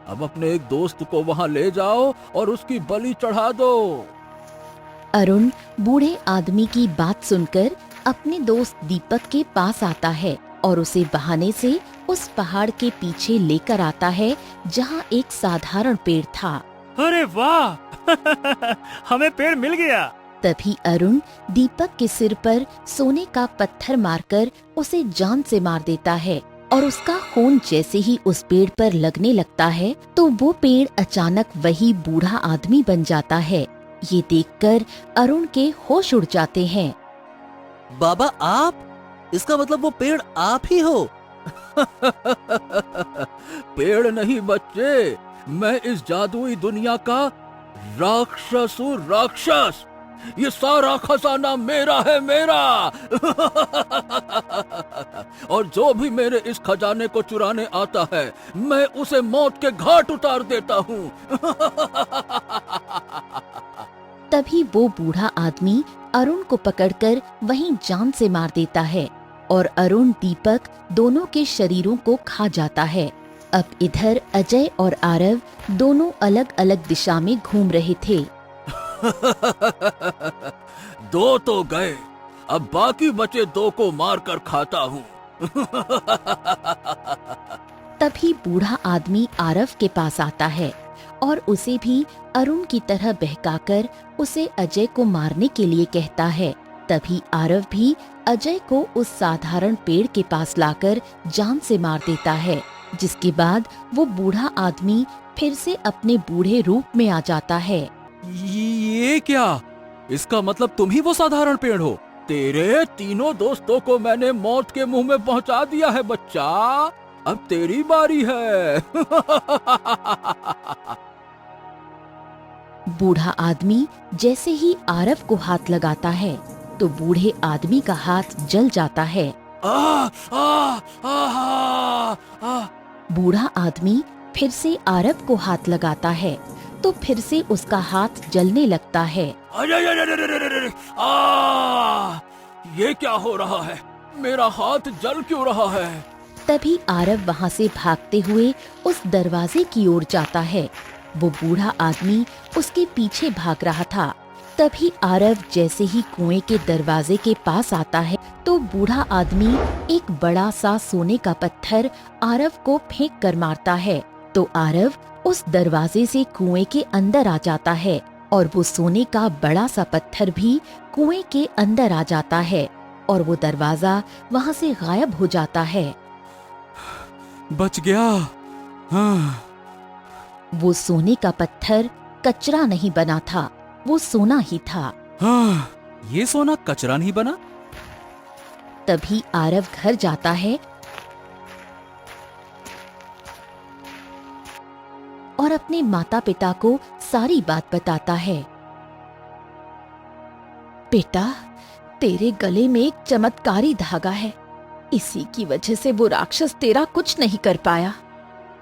Speaker 2: अब अपने एक दोस्त को वहां ले जाओ और उसकी बलि चढ़ा दो।
Speaker 1: अरुण बूढ़े आदमी की बात सुनकर अपने दोस्त दीपक के पास आता है और उसे बहाने से उस पहाड़ के पीछे लेकर आता है जहाँ एक साधारण पेड़ था।
Speaker 4: अरे वाह! हमें पेड़ मिल गया।
Speaker 1: तभी अरुण दीपक के सिर पर सोने का पत्थर मारकर उसे जान से मार देता है और उसका खून जैसे ही उस पेड़ पर लगने लगता है तो वो पेड़ अचानक वही बूढ़ा आदमी बन जाता है। ये देखकर अरुण के होश उड़ जाते हैं।
Speaker 3: बाबा, आप? इसका मतलब वो पेड़ आप ही हो?
Speaker 2: पेड़ नहीं बच्चे, मैं इस जादुई दुनिया का राक्षस हूँ, राक्षस। ये सारा खजाना मेरा है, मेरा। और जो भी मेरे इस खजाने को चुराने आता है, मैं उसे मौत के घाट उतार देता हूँ।
Speaker 1: तभी वो बूढ़ा आदमी अरुण को पकड़कर वहीं जान से मार देता है और अरुण दीपक दोनों के शरीरों को खा जाता है। अब इधर अजय और आरव दोनों अलग अलग दिशा में घूम रहे थे।
Speaker 2: दो तो गए, अब बाकी बचे दो को मार कर खाता हूँ।
Speaker 1: तभी बूढ़ा आदमी आरव के पास आता है और उसे भी अरुण की तरह बहकाकर उसे अजय को मारने के लिए कहता है। तभी आरव भी अजय को उस साधारण पेड़ के पास लाकर जान से मार देता है, जिसके बाद वो बूढ़ा आदमी फिर से अपने बूढ़े रूप में आ जाता है।
Speaker 3: ये क्या? इसका मतलब तुम ही वो साधारण पेड़ हो?
Speaker 2: तेरे तीनों दोस्तों को मैंने मौत के मुंह में पहुंचा दिया है बच्चा, अब तेरी बारी है।
Speaker 1: बूढ़ा आदमी जैसे ही आरव को हाथ लगाता है तो बूढ़े आदमी का हाथ जल जाता है। बूढ़ा आदमी फिर से आरव को हाथ लगाता है तो फिर से उसका हाथ जलने लगता है।
Speaker 2: ये क्या हो रहा है? मेरा हाथ जल क्यों रहा है?
Speaker 1: तभी आरव वहाँ से भागते हुए उस दरवाजे की ओर जाता है। वो बूढ़ा आदमी उसके पीछे भाग रहा था। तभी आरव जैसे ही कुएं के दरवाजे के पास आता है तो बूढ़ा आदमी एक बड़ा सा सोने का पत्थर आरव को फेंक कर मारता है। तो आरव उस दरवाजे से कुएं के अंदर आ जाता है और वो सोने का बड़ा सा पत्थर भी कुएं के अंदर आ जाता है और वो दरवाजा वहाँ से गायब हो जाता है।
Speaker 3: बच गया। हाँ।
Speaker 1: वो सोने का पत्थर कचरा नहीं बना था, वो सोना ही था।
Speaker 3: हाँ, ये सोना कचरा नहीं बना।
Speaker 1: तभी आरव घर जाता है और अपने माता पिता को सारी बात बताता है। बेटा, तेरे गले में एक चमत्कारी धागा है, इसी की वजह से वो राक्षस तेरा कुछ नहीं कर पाया।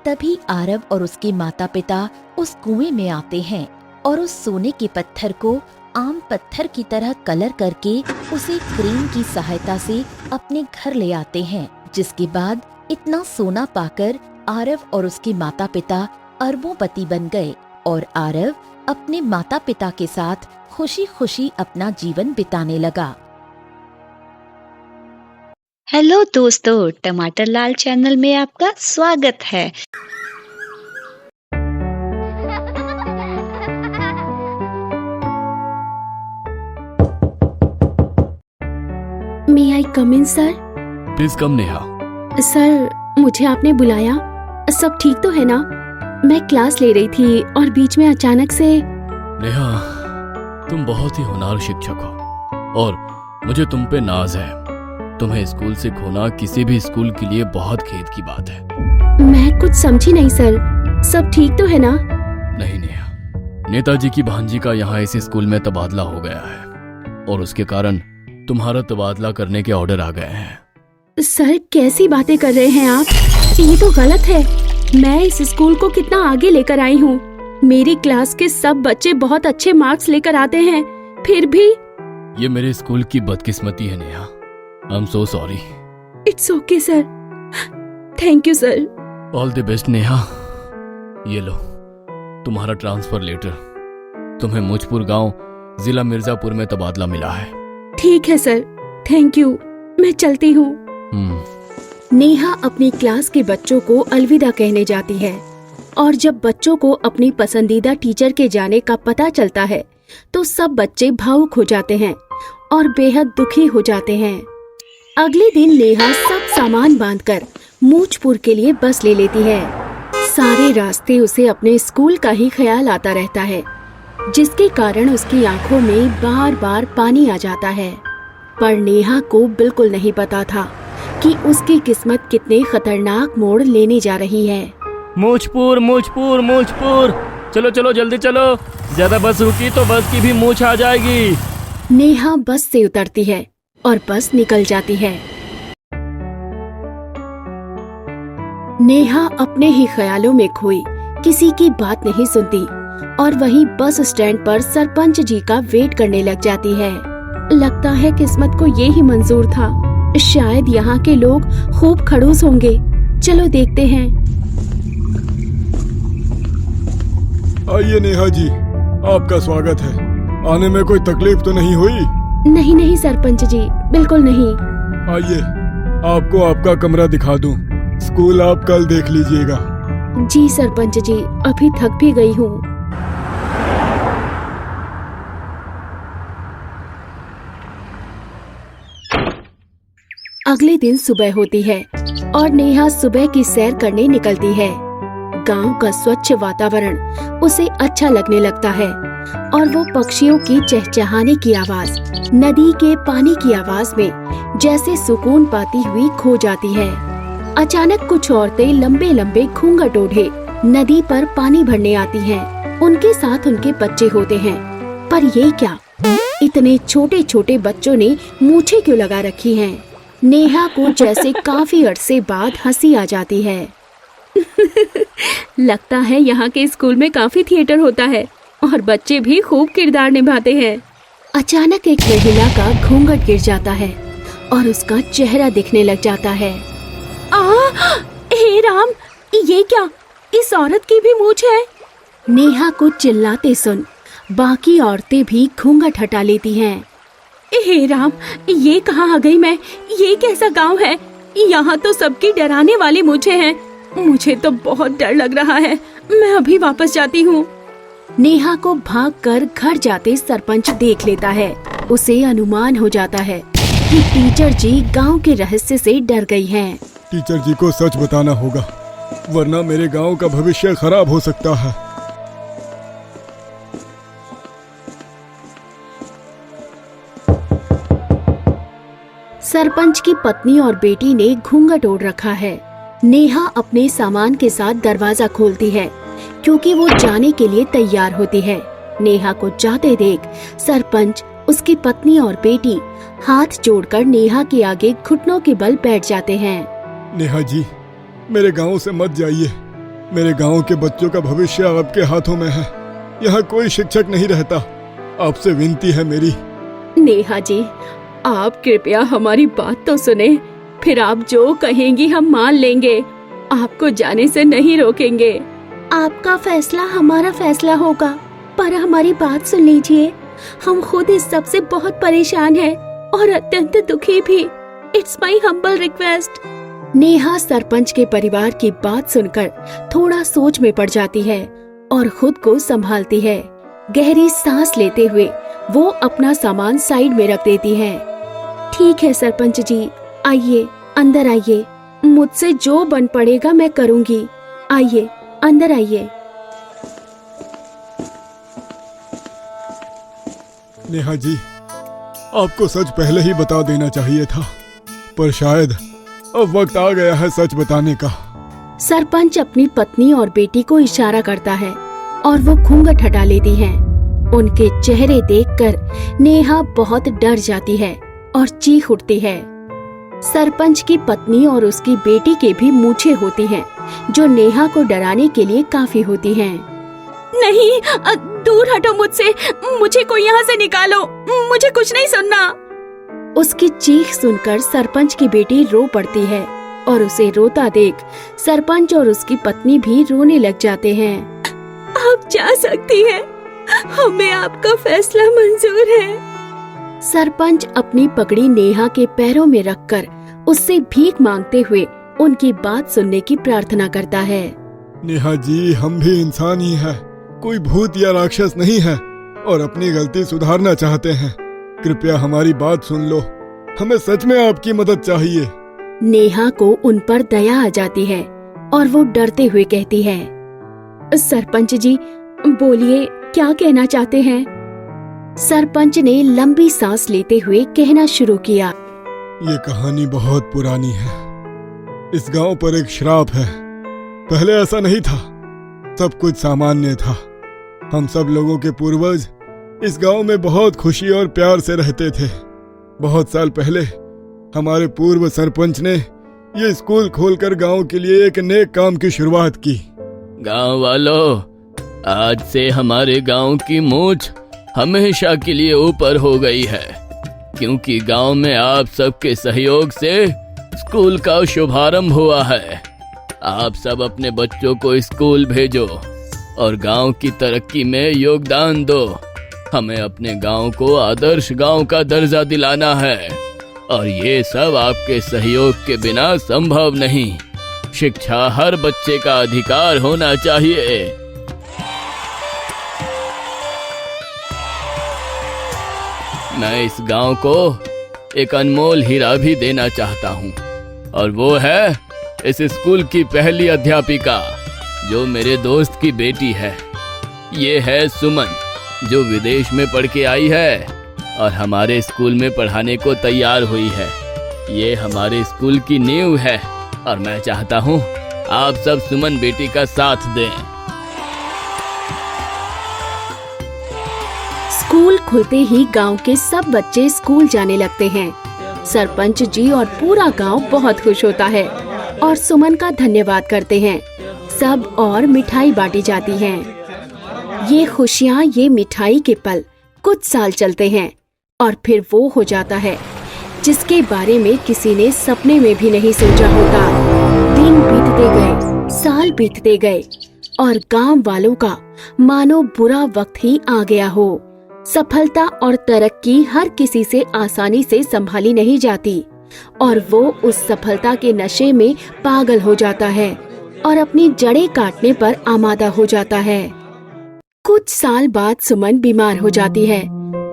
Speaker 1: तभी आरव और उसके माता पिता उस कुएं में आते हैं और उस सोने के पत्थर को आम पत्थर की तरह कलर करके उसे क्रेन की सहायता से अपने घर ले आते हैं। जिसके बाद इतना सोना पाकर आरव और उसके माता पिता अरबोंपति बन गए और आरव अपने माता पिता के साथ खुशी खुशी अपना जीवन बिताने लगा।
Speaker 5: हेलो दोस्तों, टमाटर लाल चैनल में आपका स्वागत है।
Speaker 6: May I come in sir?
Speaker 7: Please come Neha.
Speaker 6: Sir, मुझे आपने बुलाया? सब ठीक तो है ना? मैं क्लास ले रही थी और बीच में अचानक से।
Speaker 7: नेहा, तुम बहुत ही होनहार शिक्षक हो और मुझे तुम पे नाज है। तुम्हें स्कूल से खोना किसी भी स्कूल के लिए बहुत खेद की बात है।
Speaker 6: मैं कुछ समझी नहीं सर, सब ठीक तो है ना?
Speaker 7: नहीं नेहा, नेताजी की भांजी का यहाँ इस स्कूल में तबादला हो गया है और उसके कारण तुम्हारा तबादला करने के ऑर्डर आ गए हैं।
Speaker 6: सर, कैसी बातें कर रहे हैं आप? ये तो गलत है। मैं इस स्कूल को कितना आगे लेकर आई हूँ। मेरी क्लास के सब बच्चे बहुत अच्छे मार्क्स लेकर आते हैं, फिर भी।
Speaker 7: ये मेरे स्कूल की बदकिस्मती है Neha. I am so sorry.
Speaker 6: It's okay sir. Thank you sir.
Speaker 7: All the best Neha. ये लो तुम्हारा ट्रांसफर लेटर। तुम्हें मुझपुर गांव जिला मिर्जापुर में तबादला मिला है।
Speaker 6: ठीक है सर, थैंक यू। मैं चलती हूँ। नेहा अपनी क्लास के बच्चों को अलविदा कहने जाती है और जब बच्चों को अपनी पसंदीदा टीचर के जाने का पता चलता है तो सब बच्चे भावुक हो जाते हैं और बेहद दुखी हो जाते हैं। अगले दिन नेहा सब सामान बांधकर मूचपुर के लिए बस ले लेती है। सारे रास्ते उसे अपने स्कूल का ही ख्याल आता रहता है, जिसके कारण उसकी आंखों में बार बार पानी आ जाता है। पर नेहा को बिल्कुल नहीं पता था कि उसकी किस्मत कितने खतरनाक मोड़ लेने जा रही है।
Speaker 7: मूछपुर मूछपुर मूछपुर, चलो चलो जल्दी चलो, ज्यादा बस रुकी तो बस की भी मूछ आ जाएगी।
Speaker 6: नेहा बस से उतरती है और बस निकल जाती है। नेहा अपने ही ख्यालों में खोई किसी की बात नहीं सुनती और वहीं बस स्टैंड पर सरपंच जी का वेट करने लग जाती है। लगता है किस्मत को ये ही मंजूर था। शायद यहाँ के लोग खूब खड़ूस होंगे। चलो देखते हैं।
Speaker 8: आइए नेहा जी, आपका स्वागत है। आने में कोई तकलीफ तो नहीं हुई?
Speaker 6: नहीं नहीं सरपंच जी, बिल्कुल नहीं।
Speaker 8: आइए, आपको आपका कमरा दिखा दूं। स्कूल आप कल देख लीजिएगा।
Speaker 6: जी सरपंच जी, अभी थक भी गई हूँ। अगले दिन सुबह होती है और नेहा सुबह की सैर करने निकलती है। गांव का स्वच्छ वातावरण उसे अच्छा लगने लगता है और वो पक्षियों की चहचहाने की आवाज, नदी के पानी की आवाज में जैसे सुकून पाती हुई खो जाती है। अचानक कुछ औरतें लंबे लंबे घूंघट ओढ़े नदी पर पानी भरने आती हैं। उनके साथ उनके बच्चे होते हैं। पर ये क्या, इतने छोटे छोटे बच्चों ने मूछें क्यों लगा रखी हैं? नेहा को जैसे काफी अरसे बाद हंसी आ जाती है। लगता है यहाँ के स्कूल में काफी थिएटर होता है और बच्चे भी खूब किरदार निभाते हैं। अचानक एक महिला का घूंघट गिर जाता है और उसका चेहरा दिखने लग जाता है। हे राम, ये क्या, इस औरत की भी मूंछ है? नेहा को चिल्लाते सुन बाकी औरतें भी घूंघट हटा लेती हैं। हे राम, ये कहाँ आ गई मैं? ये कैसा गांव है? यहाँ तो सबकी डराने वाली मूंछें हैं। मुझे तो बहुत डर लग रहा है। मैं अभी वापस जाती हूँ। नेहा को भागकर घर जाते सरपंच देख लेता है। उसे अनुमान हो जाता है कि टीचर जी गांव के रहस्य से डर गई हैं।
Speaker 8: टीचर जी को सच बताना होगा, वरना मेरे गांव का भविष्य खराब हो सकता है।
Speaker 6: सरपंच की पत्नी और बेटी ने घूंघट ओढ़ रखा है। नेहा अपने सामान के साथ दरवाजा खोलती है क्योंकि वो जाने के लिए तैयार होती है। नेहा को जाते देख सरपंच, उसकी पत्नी और बेटी हाथ जोड़कर नेहा के आगे घुटनों के बल बैठ जाते हैं।
Speaker 8: नेहा जी, मेरे गांव से मत जाइए। मेरे गांव के बच्चों का भविष्य आपके हाथों में है। यहाँ कोई शिक्षक नहीं रहता। आपसे विनती है मेरी।
Speaker 6: नेहा जी, आप कृपया हमारी बात तो सुने, फिर आप जो कहेंगी हम मान लेंगे। आपको जाने से नहीं रोकेंगे। आपका फैसला हमारा फैसला होगा, पर हमारी बात सुन लीजिए। हम खुद इस सब से बहुत परेशान हैं और अत्यंत दुखी भी। It's my humble request. Neha sarpanch के परिवार की बात सुनकर थोड़ा सोच में पड़ जाती है और खुद को संभालती है। गहरी सांस लेते हुए वो अपना सामान साइड में रख देती है। ठीक है सरपंच जी, आइए अंदर आइए। मुझसे जो बन पड़ेगा मैं करूंगी। आइए अंदर आइए।
Speaker 8: नेहा जी, आपको सच पहले ही बता देना चाहिए था, पर शायद अब वक्त आ गया है सच बताने का।
Speaker 6: सरपंच अपनी पत्नी और बेटी को इशारा करता है और वो घूंघट हटा लेती हैं। उनके चेहरे देखकर नेहा बहुत डर जाती है और चीख उठती है। सरपंच की पत्नी और उसकी बेटी के भी मूछें होती हैं, जो नेहा को डराने के लिए काफी होती हैं। नहीं, दूर हटो मुझसे। मुझे कोई यहाँ से निकालो। मुझे कुछ नहीं सुनना। उसकी चीख सुनकर सरपंच की बेटी रो पड़ती है और उसे रोता देख सरपंच और उसकी पत्नी भी रोने लग जाते हैं। आप जा सकती हैं, हमें आपका फैसला मंजूर है। सरपंच अपनी पगड़ी नेहा के पैरों में रखकर उससे भीख मांगते हुए उनकी बात सुनने की प्रार्थना करता है।
Speaker 8: नेहा जी, हम भी इंसान ही हैं, कोई भूत या राक्षस नहीं है और अपनी गलती सुधारना चाहते हैं। कृपया हमारी बात सुन लो, हमें सच में आपकी मदद चाहिए।
Speaker 6: नेहा को उन पर दया आ जाती है और वो डरते हुए कहती है, सरपंच जी बोलिए, क्या कहना चाहते हैं? सरपंच ने लंबी सांस लेते हुए कहना शुरू किया।
Speaker 8: ये कहानी बहुत पुरानी है। इस गांव पर एक श्राप है। पहले ऐसा नहीं था, सब कुछ सामान्य था। हम सब लोगों के पूर्वज इस गांव में बहुत खुशी और प्यार से रहते थे। बहुत साल पहले हमारे पूर्व सरपंच ने ये स्कूल खोलकर गांव के लिए एक नेक काम की शुरुआत की।
Speaker 7: गांव वालों, आज से हमारे गांव की मूंछ हमेशा के लिए ऊपर हो गई है, क्योंकि गांव में आप सबके सहयोग से स्कूल का शुभारंभ हुआ है। आप सब अपने बच्चों को स्कूल भेजो और गांव की तरक्की में योगदान दो। हमें अपने गांव को आदर्श गांव का दर्जा दिलाना है और ये सब आपके सहयोग के बिना संभव नहीं। शिक्षा हर बच्चे का अधिकार होना चाहिए। मैं इस गांव को एक अनमोल हीरा भी देना चाहता हूं, और वो है इस स्कूल की पहली अध्यापिका, जो मेरे दोस्त की बेटी है। ये है सुमन, जो विदेश में पढ़ के आई है और हमारे स्कूल में पढ़ाने को तैयार हुई है। ये हमारे स्कूल की नींव है और मैं चाहता हूँ आप सब सुमन बेटी का साथ दें।
Speaker 6: स्कूल खुलते ही गांव के सब बच्चे स्कूल जाने लगते हैं। सरपंच जी और पूरा गांव बहुत खुश होता है और सुमन का धन्यवाद करते हैं। सब और मिठाई बांटी जाती है। ये खुशियाँ, ये मिठाई के पल कुछ साल चलते हैं और फिर वो हो जाता है जिसके बारे में किसी ने सपने में भी नहीं सोचा होता। दिन बीतते गए, साल बीतते गए और गांव वालों का मानो बुरा वक्त ही आ गया हो। सफलता और तरक्की हर किसी से आसानी से संभाली नहीं जाती और वो उस सफलता के नशे में पागल हो जाता है और अपनी जड़ें काटने पर आमादा हो जाता है। कुछ साल बाद सुमन बीमार हो जाती है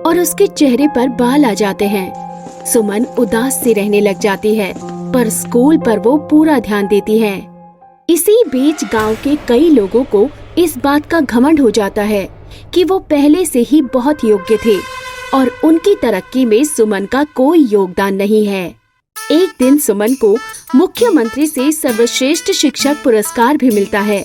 Speaker 6: और उसके चेहरे पर बाल आ जाते हैं। सुमन उदास सी रहने लग जाती है, पर स्कूल पर वो पूरा ध्यान देती है। इसी बीच गांव के कई लोगों को इस बात का घमंड हो जाता है कि वो पहले से ही बहुत योग्य थे और उनकी तरक्की में सुमन का कोई योगदान नहीं है। एक दिन सुमन को मुख्यमंत्री से सर्वश्रेष्ठ शिक्षक पुरस्कार भी मिलता है,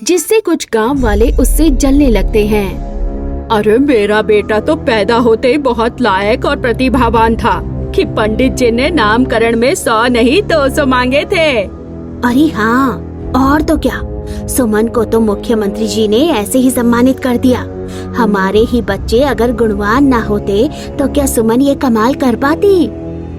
Speaker 6: जिससे कुछ गांव वाले उससे जलने लगते हैं।
Speaker 9: अरे मेरा बेटा तो पैदा होते ही बहुत लायक और प्रतिभावान था कि पंडित जी ने नामकरण में 100 नहीं 200 मांगे थे।
Speaker 10: अरे हाँ, और तो क्या, सुमन को तो मुख्यमंत्री जी ने ऐसे ही सम्मानित कर दिया। हमारे ही बच्चे अगर गुणवान ना होते तो क्या सुमन ये कमाल कर पाती?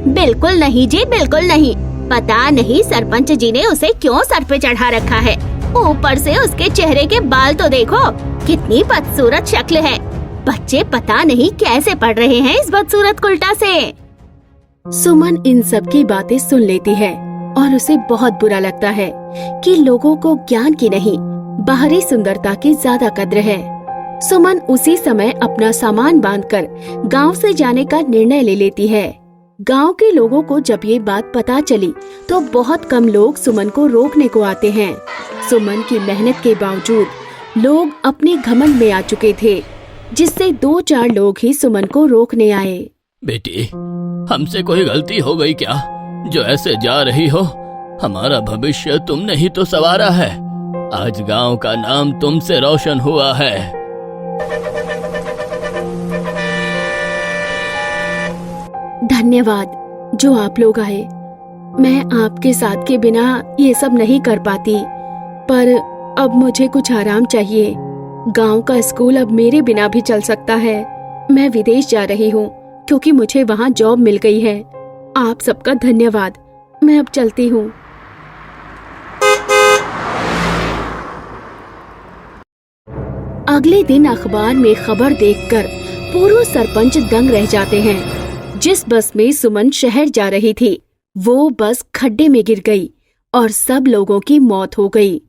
Speaker 10: बिल्कुल नहीं जी, बिल्कुल नहीं। पता नहीं सरपंच जी ने उसे क्यों सर पे चढ़ा रखा है। ऊपर से उसके चेहरे के बाल तो देखो, कितनी बदसूरत शक्ल है। बच्चे पता नहीं कैसे पढ़ रहे हैं इस बदसूरत उल्टा से।
Speaker 6: सुमन इन सब की बातें सुन लेती है और उसे बहुत बुरा लगता है कि लोगों को ज्ञान की नहीं, बाहरी सुंदरता की ज्यादा कद्र है। सुमन उसी समय अपना सामान बांधकर गांव से जाने का निर्णय ले लेती है। गांव के लोगों को जब ये बात पता चली तो बहुत कम लोग सुमन को रोकने को आते हैं। सुमन की मेहनत के बावजूद लोग अपने घमंड में आ चुके थे, जिससे 2-4 लोग ही सुमन को रोकने आए।
Speaker 7: बेटी, हमसे कोई गलती हो गई क्या जो ऐसे जा रही हो? हमारा भविष्य तुमने ही तो संवारा है। आज गांव का नाम तुमसे रोशन हुआ है।
Speaker 6: धन्यवाद जो आप लोग आए। मैं आपके साथ के बिना ये सब नहीं कर पाती, पर अब मुझे कुछ आराम चाहिए। गांव का स्कूल अब मेरे बिना भी चल सकता है। मैं विदेश जा रही हूँ क्योंकि मुझे वहाँ जॉब मिल गई है। आप सबका धन्यवाद। मैं अब चलती हूँ। अगले दिन अखबार में खबर देखकर पूर्व सरपंच दंग रह जाते हैं। जिस बस में सुमन शहर जा रही थी, वो बस खड्डे में गिर गई और सब लोगों की मौत हो गई।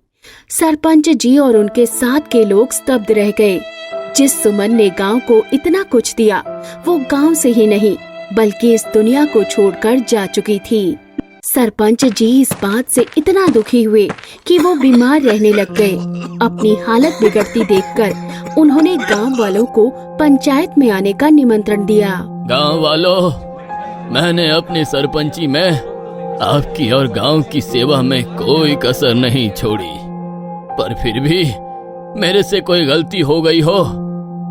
Speaker 6: सरपंच जी और उनके साथ के लोग स्तब्ध रह गए। जिस सुमन ने गांव को इतना कुछ दिया, वो गांव से ही नहीं बल्कि इस दुनिया को छोड़कर जा चुकी थी। सरपंच जी इस बात से इतना दुखी हुए कि वो बीमार रहने लग गए। अपनी हालत बिगड़ती देखकर उन्होंने गांव वालों को पंचायत में आने का निमंत्रण दिया।
Speaker 7: गांव वालों, मैंने अपनी सरपंची में आपकी और गांव की सेवा में कोई कसर नहीं छोड़ी, पर फिर भी मेरे से कोई गलती हो गई हो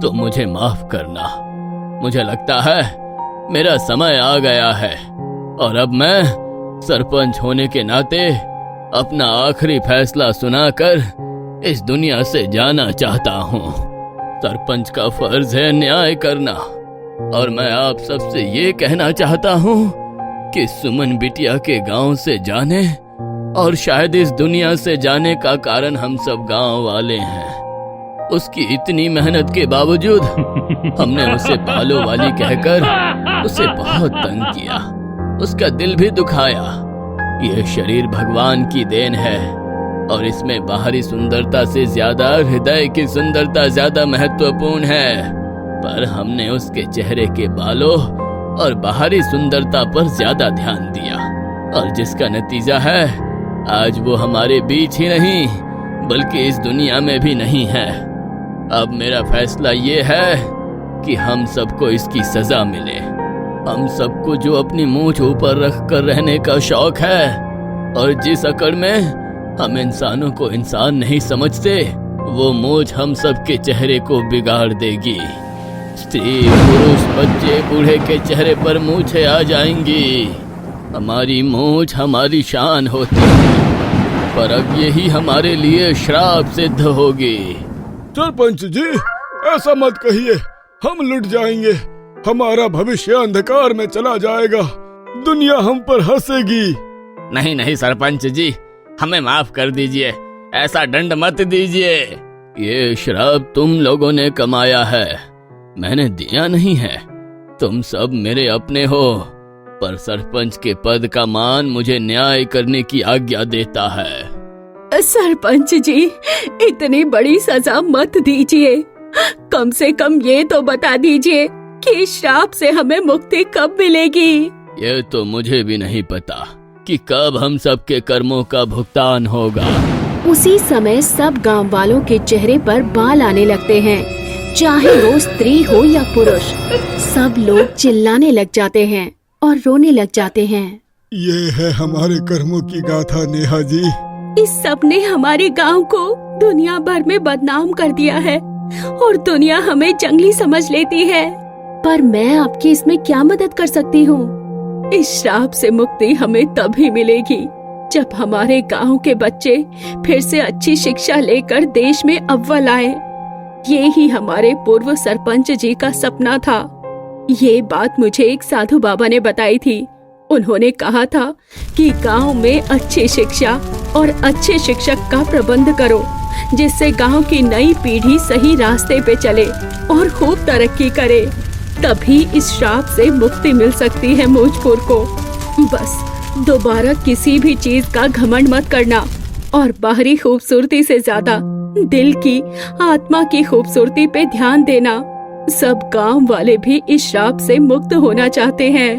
Speaker 7: तो मुझे माफ करना। मुझे लगता है मेरा समय आ गया है और अब मैं सरपंच होने के नाते अपना आखिरी फैसला सुनाकर इस दुनिया से जाना चाहता हूँ। सरपंच का फर्ज है न्याय करना और मैं आप सबसे ये कहना चाहता हूँ कि सुमन बिटिया के गांव से जाने और शायद इस दुनिया से जाने का कारण हम सब गांव वाले हैं। उसकी इतनी मेहनत के बावजूद हमने उसे पालो वाली कहकर उसे बहुत तंग किया, उसका दिल भी दुखाया। यह शरीर भगवान की देन है और इसमें बाहरी सुंदरता से ज्यादा हृदय की सुंदरता ज्यादा महत्वपूर्ण है, पर हमने उसके चेहरे के बालों और बाहरी सुंदरता पर ज्यादा ध्यान दिया और जिसका नतीजा है आज वो हमारे बीच ही नहीं बल्कि इस दुनिया में भी नहीं है। अब मेरा फैसला ये है कि हम सबको इसकी सजा मिले। हम सबको जो अपनी मूंछ ऊपर रख कर रहने का शौक है और जिस अकड़ में हम इंसानों को इंसान नहीं समझते, वो मूंछ हम सबके चेहरे को बिगाड़ देगी। स्त्री पुरुष बच्चे बूढ़े के चेहरे पर मूंछें आ जाएंगी। हमारी मूंछ हमारी शान होती है, पर अब यही हमारे लिए श्राप सिद्ध होगी।
Speaker 8: सरपंच जी, ऐसा मत कहिए, हम लुट जाएंगे, हमारा भविष्य अंधकार में चला जाएगा, दुनिया हम पर हंसेगी।
Speaker 7: नहीं नहीं सरपंच जी, हमें माफ कर दीजिए, ऐसा दंड मत दीजिए। ये श्राप तुम लोगों ने कमाया है, मैंने दिया नहीं है। तुम सब मेरे अपने हो, पर सरपंच के पद का मान मुझे न्याय करने की आज्ञा देता है।
Speaker 9: सरपंच जी, इतनी बड़ी सजा मत दीजिए, कम से कम ये तो बता दीजिए कि श्राप से हमें मुक्ति कब मिलेगी।
Speaker 7: ये तो मुझे भी नहीं पता कि कब हम सबके कर्मों का भुगतान होगा।
Speaker 6: उसी समय सब गांव वालों के चेहरे पर बाल आने लगते हैं, चाहे वो स्त्री हो या पुरुष। सब लोग चिल्लाने लग जाते हैं और रोने लग जाते हैं।
Speaker 8: ये है हमारे कर्मों की गाथा नेहा जी।
Speaker 9: इस सब ने हमारे गांव को दुनिया भर में बदनाम कर दिया है और दुनिया हमें जंगली समझ लेती है।
Speaker 6: पर मैं आपकी इसमें क्या मदद कर सकती हूँ?
Speaker 9: इस श्राप से मुक्ति हमें तभी मिलेगी जब हमारे गांव के बच्चे फिर से अच्छी शिक्षा लेकर देश में अव्वल आए। ये ही हमारे पूर्व सरपंच जी का सपना था। ये बात मुझे एक साधु बाबा ने बताई थी। उन्होंने कहा था कि गांव में अच्छी शिक्षा और अच्छे शिक्षक का प्रबंध करो, जिससे गांव की नई पीढ़ी सही रास्ते पे चले और खूब तरक्की करे। तभी इस श्राप से मुक्ति मिल सकती है मुझपुर को। बस दोबारा किसी भी चीज का घमंड मत करना और बाहरी खूबसूरती से ज्यादा दिल की, आत्मा की खूबसूरती पे ध्यान देना। सब गांव वाले भी इस श्राप से मुक्त होना चाहते हैं।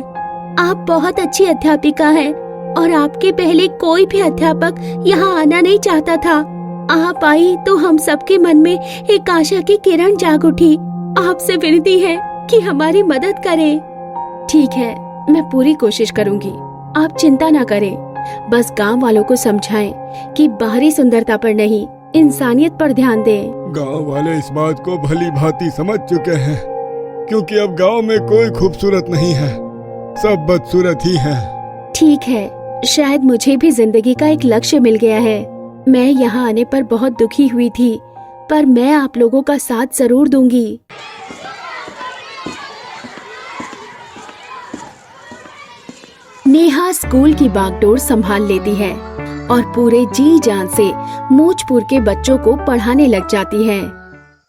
Speaker 6: आप बहुत अच्छी अध्यापिका हैं और आपके पहले कोई भी अध्यापक यहाँ आना नहीं चाहता था। आप आई तो हम सबके मन में एक आशा की किरण जाग उठी। आपसे विनती है कि हमारी मदद करें। ठीक है, मैं पूरी कोशिश करूंगी, आप चिंता ना करें। बस गांव वालों को समझाएं कि बाहरी सुंदरता पर नहीं, इंसानियत पर ध्यान दें।
Speaker 8: गांव वाले इस बात को भली भांति समझ चुके हैं, क्योंकि अब गांव में कोई खूबसूरत नहीं है, सब बदसूरत ही हैं।
Speaker 6: ठीक है, शायद मुझे भी जिंदगी का एक लक्ष्य मिल गया है। मैं यहाँ आने पर बहुत दुखी हुई थी, पर मैं आप लोगों का साथ जरूर दूंगी। नेहा स्कूल की बागडोर संभाल लेती है और पूरे जी जान से मूचपुर के बच्चों को पढ़ाने लग जाती है।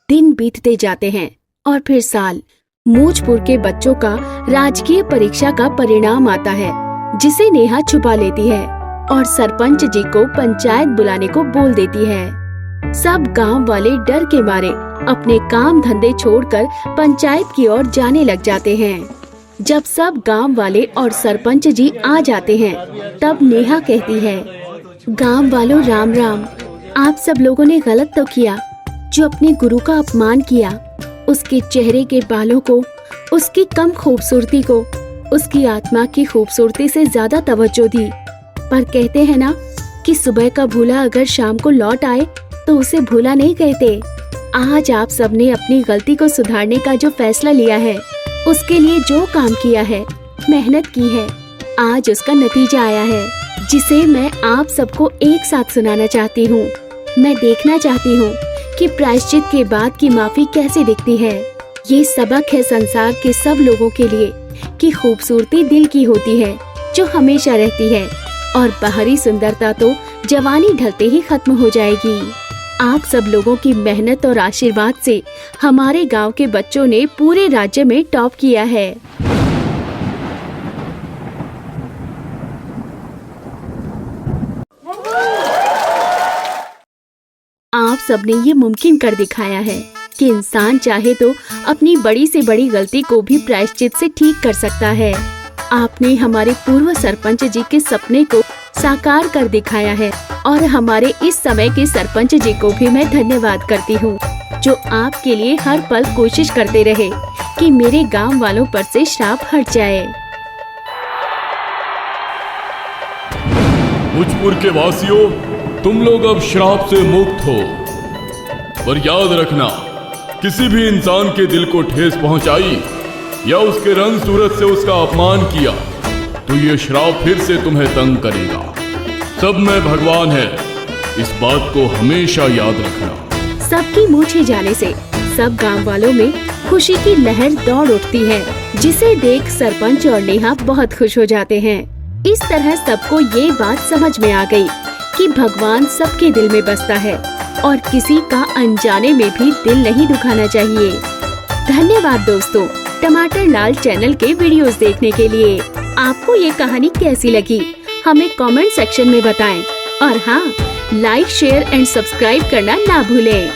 Speaker 6: दिन बीतते जाते हैं और फिर साल। मूचपुर के बच्चों का राजकीय परीक्षा का परिणाम आता है, जिसे नेहा छुपा लेती है और सरपंच जी को पंचायत बुलाने को बोल देती है। सब गांव वाले डर के मारे अपने काम धंधे छोड़कर पंचायत की ओर जाने लग जाते हैं। जब सब गांव वाले और सरपंच जी आ जाते हैं, तब नेहा कहती है, गांव वालों राम राम। आप सब लोगों ने गलत तो किया जो अपने गुरु का अपमान किया, उसके चेहरे के बालों को, उसकी कम खूबसूरती को उसकी आत्मा की खूबसूरती से ज्यादा तवज्जो दी। पर कहते हैं ना कि सुबह का भूला अगर शाम को लौट आए तो उसे भूला नहीं कहते। आज आप सबने अपनी गलती को सुधारने का जो फैसला लिया है, उसके लिए जो काम किया है, मेहनत की है, आज उसका नतीजा आया है, जिसे मैं आप सबको एक साथ सुनाना चाहती हूँ। मैं देखना चाहती हूँ कि प्रायश्चित के बाद की माफी कैसे दिखती है। ये सबक है संसार के सब लोगों के लिए कि खूबसूरती दिल की होती है, जो हमेशा रहती है, और बाहरी सुंदरता तो जवानी ढलते ही खत्म हो जाएगी। आप सब लोगों की मेहनत और आशीर्वाद से हमारे गांव के बच्चों ने पूरे राज्य में टॉप किया है। आप सबने ये मुमकिन कर दिखाया है कि इंसान चाहे तो अपनी बड़ी से बड़ी गलती को भी प्रायश्चित से ठीक कर सकता है। आपने हमारे पूर्व सरपंच जी के सपने को साकार कर दिखाया है और हमारे इस समय के सरपंच जी को भी मैं धन्यवाद करती हूँ, जो आपके लिए हर पल कोशिश करते रहे कि मेरे गांव वालों पर से श्राप हट जाए।
Speaker 11: मुझपुर के वासियों, तुम लोग अब श्राप से मुक्त हो। पर याद रखना, किसी भी इंसान के दिल को ठेस पहुंचाई या उसके रंग सूरत से उसका अपमान किया तो ये श्राप फिर से तुम्हें तंग करेगा। सब में भगवान है, इस बात को हमेशा याद रखना।
Speaker 6: सबकी मूछें जाने से सब गांव वालों में खुशी की लहर दौड़ उठती है, जिसे देख सरपंच और नेहा बहुत खुश हो जाते हैं। इस तरह सबको ये बात समझ में आ गई कि भगवान सबके दिल में बसता है और किसी का अनजाने में भी दिल नहीं दुखाना चाहिए। धन्यवाद दोस्तों, टमाटर लाल चैनल के वीडियोस देखने के लिए। आपको ये कहानी कैसी लगी हमें कमेंट सेक्शन में बताएं और हाँ, लाइक शेयर एंड सब्सक्राइब करना ना भूलें।